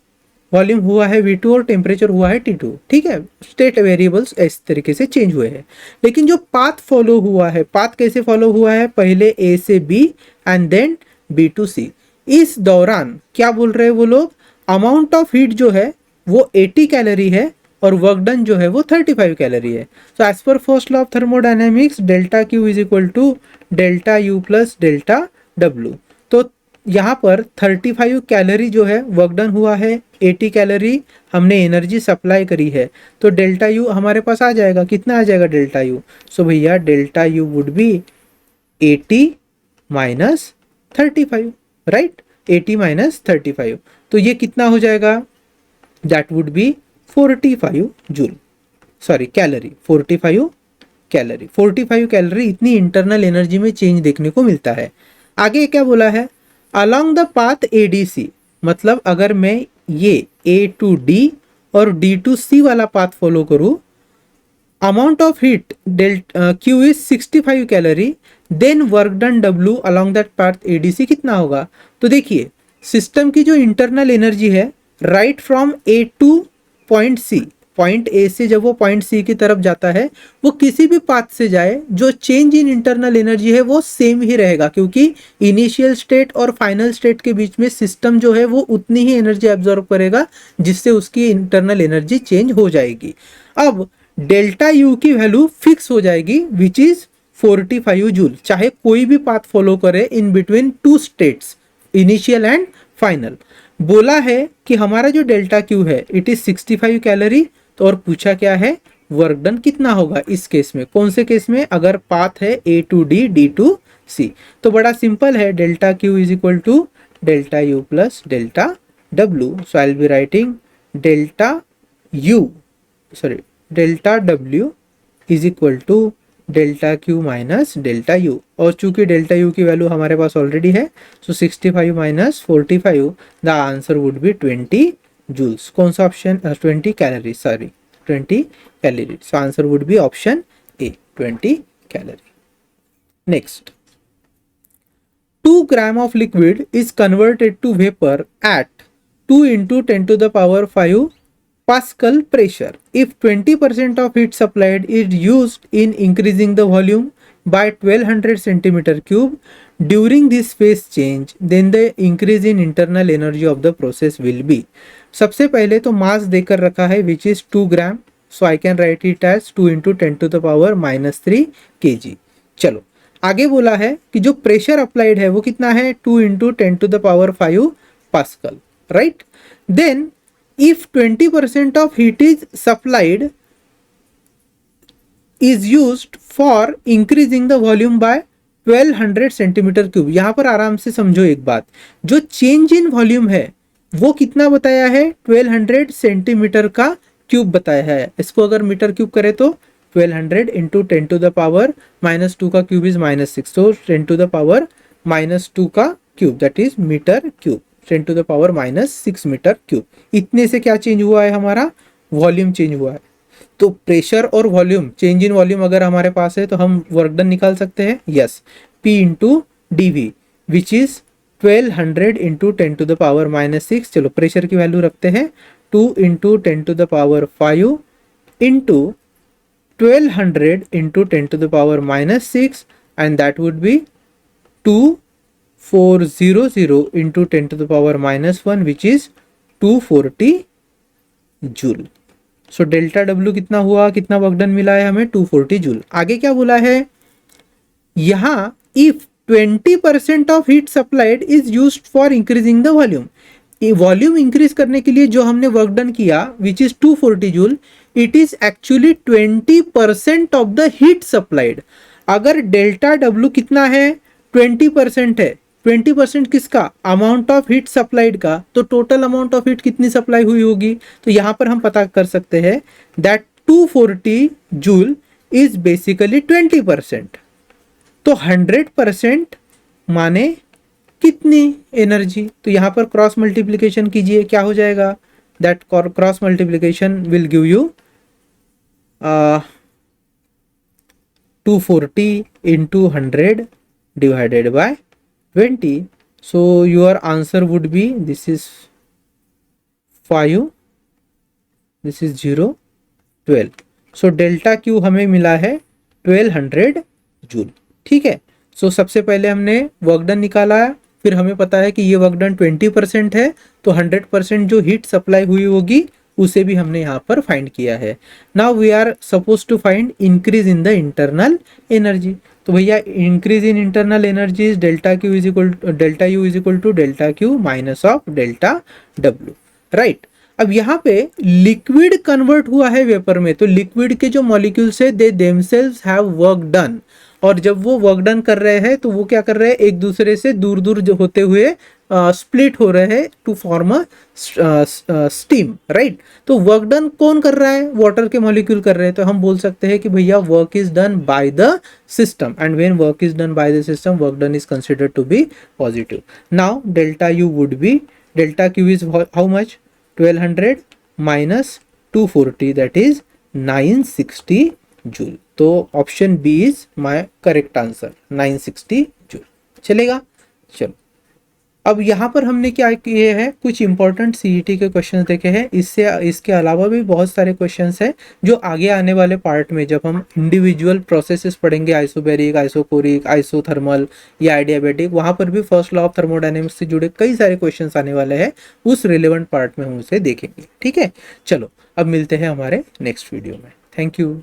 वॉल्यूम हुआ है V2 और टेम्परेचर हुआ है T2. ठीक है, स्टेट वेरिएबल्स इस तरीके से चेंज हुए हैं. लेकिन जो पाथ फॉलो हुआ है, पाथ कैसे फॉलो हुआ है, पहले A से B and then B to C. इस दौरान क्या बोल रहे हैं वो लोग, अमाउंट ऑफ हीट जो है वो 80 कैलोरी है और वर्क डन जो है वो 35 कैलोरी है. So as per first law of thermodynamics, delta Q is equal to delta U plus delta W. तो यहाँ पर 35 कैलोरी जो है वर्क डन हुआ है, 80 कैलोरी हमने एनर्जी सप्लाई करी है. तो डेल्टा यू हमारे पास आ जाएगा, कितना आ जाएगा डेल्टा यू. सो भैया delta U would be 80 minus 35, right, 80 minus 35. तो ये कितना हो जाएगा, that would be 45 joule, sorry calorie, 45 calorie. 45 calorie इतनी इंटरनल एनर्जी में चेंज देखने को मिलता है. आगे क्या बोला है, अलॉन्ग द पाथ ADC, मतलब अगर मैं ये A टू D और D टू C वाला पाथ फॉलो करूं, amount of heat Q is 65 calorie, then work done W along that path ADC कितना होगा. तो देखिए सिस्टम की जो इंटरनल एनर्जी है, right from A to point C, point A से जब वो पॉइंट सी की तरफ जाता है, वो किसी भी पाथ से जाए, जो चेंज इन इंटरनल एनर्जी है वो सेम ही रहेगा, क्योंकि इनिशियल स्टेट और फाइनल स्टेट के बीच में सिस्टम जो है वो उतनी ही एनर्जी एब्जॉर्ब करेगा जिससे उसकी इंटरनल एनर्जी चेंज हो जाएगी. अब डेल्टा यू की वैल्यू फिक्स हो जाएगी विच इज 45 जूल, चाहे कोई भी पाथ फॉलो करे in between two states, initial and final. बोला है कि हमारा जो डेल्टा क्यू है इट इज 65 कैलोरी. तो और पूछा क्या है, वर्क डन कितना होगा इस केस में, कौन से केस में, अगर पाथ है A to D, D to C. तो बड़ा सिंपल है, delta Q is equal to delta U plus delta W. So I'll be writing delta W is equal to delta Q minus delta you, और चूंकि delta U की value हमारे पास already है, so 65 minus 45, the answer would be 20 joules. कौन सा option? 20 calorie, sorry 20 calorie. So answer would be option A, 20 calorie. Next, 2 gram of liquid is converted to vapor at 2 into 10 to the power 5 Pascal pressure. If 20% of heat supplied is used in increasing the volume by 1200 centimeter cube during this phase change, then the increase in internal energy of the process will be. सबसे पहले तो मास देकर रखा है which is 2 gram, so I can write it as 2 into 10 to the power minus 3 kg. चलो आगे बोला है कि जो प्रेशर अप्लाइड है वो कितना है? 2 into 10 to the power 5 Pascal, right? Then if 20% of heat is supplied is used for increasing the volume by 1200 centimetre cube. यहां पर आराम से समझो एक बात, जो चेंज इन वॉल्यूम है वो कितना बताया है? 1200 सेंटीमीटर का क्यूब बताया है. इसको अगर मीटर क्यूब करे तो 1200 into 10 to the power minus 2 का क्यूब इज -6, तो 10 टू द पावर -2 का cube that is meter cube, 10 to the power -6 meter cube. इतने से क्या चेंज हुआ है? हमारा वॉल्यूम चेंज हुआ है. तो प्रेशर और वॉल्यूम, चेंज इन वॉल्यूम अगर हमारे पास है तो हम वर्क डन निकाल सकते हैं. Yes, P into DV which is 1200 into 10 to the power -6. चलो प्रेशर की वैल्यू रखते हैं 2 into 10 to the power 5 into 1200 into 10 to the power -6 and that would be 2400 into 10 to the power -1 which is 240 joule. So delta W कितना हुआ? कितना work done मिला है हमें? 240 जूल. आगे क्या बोला है? यहां if 20% of heat supplied is used for increasing the volume, volume increase करने के लिए जो हमने वर्क डन किया which is 240 joule, it is actually 20% of the heat supplied. अगर डेल्टा डब्ल्यू कितना है? 20% है. 20% किसका? अमाउंट ऑफ हीट सप्लाइड का. तो टोटल अमाउंट ऑफ हीट कितनी सप्लाई हुई होगी? तो यहां पर हम पता कर सकते हैं दैट 240 जूल इज बेसिकली 20%. तो 100% माने कितनी एनर्जी? तो यहां पर क्रॉस मल्टीप्लीकेशन कीजिए, क्या हो जाएगा? That cross multiplication will give you 240 into 100 divided by 20. So your answer would be, this is 5, this is 0, 12. So delta Q हमें मिला है 1200 जूल. ठीक है. सो सबसे पहले हमने वर्क डन निकाला, फिर हमें पता है कि ये वर्क डन 20% है, तो 100% जो हीट सप्लाई हुई होगी उसे भी हमने यहाँ पर फाइंड किया है. Now we are suppose to find increase in the internal energy. तो भैया increase in internal energy is delta Q is equal delta U is equal to delta Q minus of delta W, right. अब यहाँ पे liquid convert हुआ है vapour में, तो liquid के जो मॉलिक्यूल्स है they themselves have work done, और जब वो वर्क डन कर रहे हैं तो वो क्या कर रहे हैं? एक दूसरे से दूर दूर जो होते हुए स्प्लिट हो रहे हैं to form a steam, right. तो वर्क डन कौन कर रहा है? वाटर के मॉलिक्यूल कर रहे हैं. तो हम बोल सकते हैं कि भैया work is done by the system, and when work is done by the system work done is considered to be positive. Now delta U would be, delta Q is how much? 1200 minus 240 that is 960 joule. तो option B is my correct answer, 960 joule. चलेगा. चलो अब यहाँ पर हमने क्या किए हैं? कुछ इंपॉर्टेंट सीईटी के क्वेश्चंस देखे हैं. इसके अलावा भी बहुत सारे क्वेश्चंस हैं जो आगे आने वाले पार्ट में जब हम इंडिविजुअल प्रोसेसेस पढ़ेंगे, आइसोबैरिक, आइसोकोरिक, आइसोथर्मल या आइडियाबैटिक, वहाँ पर भी फर्स्ट लॉ ऑफ थर्मोडायनेमिक्स से जुड़े कई सारे क्वेश्चंस आने वाले हैं. उस रिलेवेंट पार्ट में हम उसे देखेंगे. ठीक है. चलो अब मिलते हैं हमारे नेक्स्ट वीडियो में. Thank you.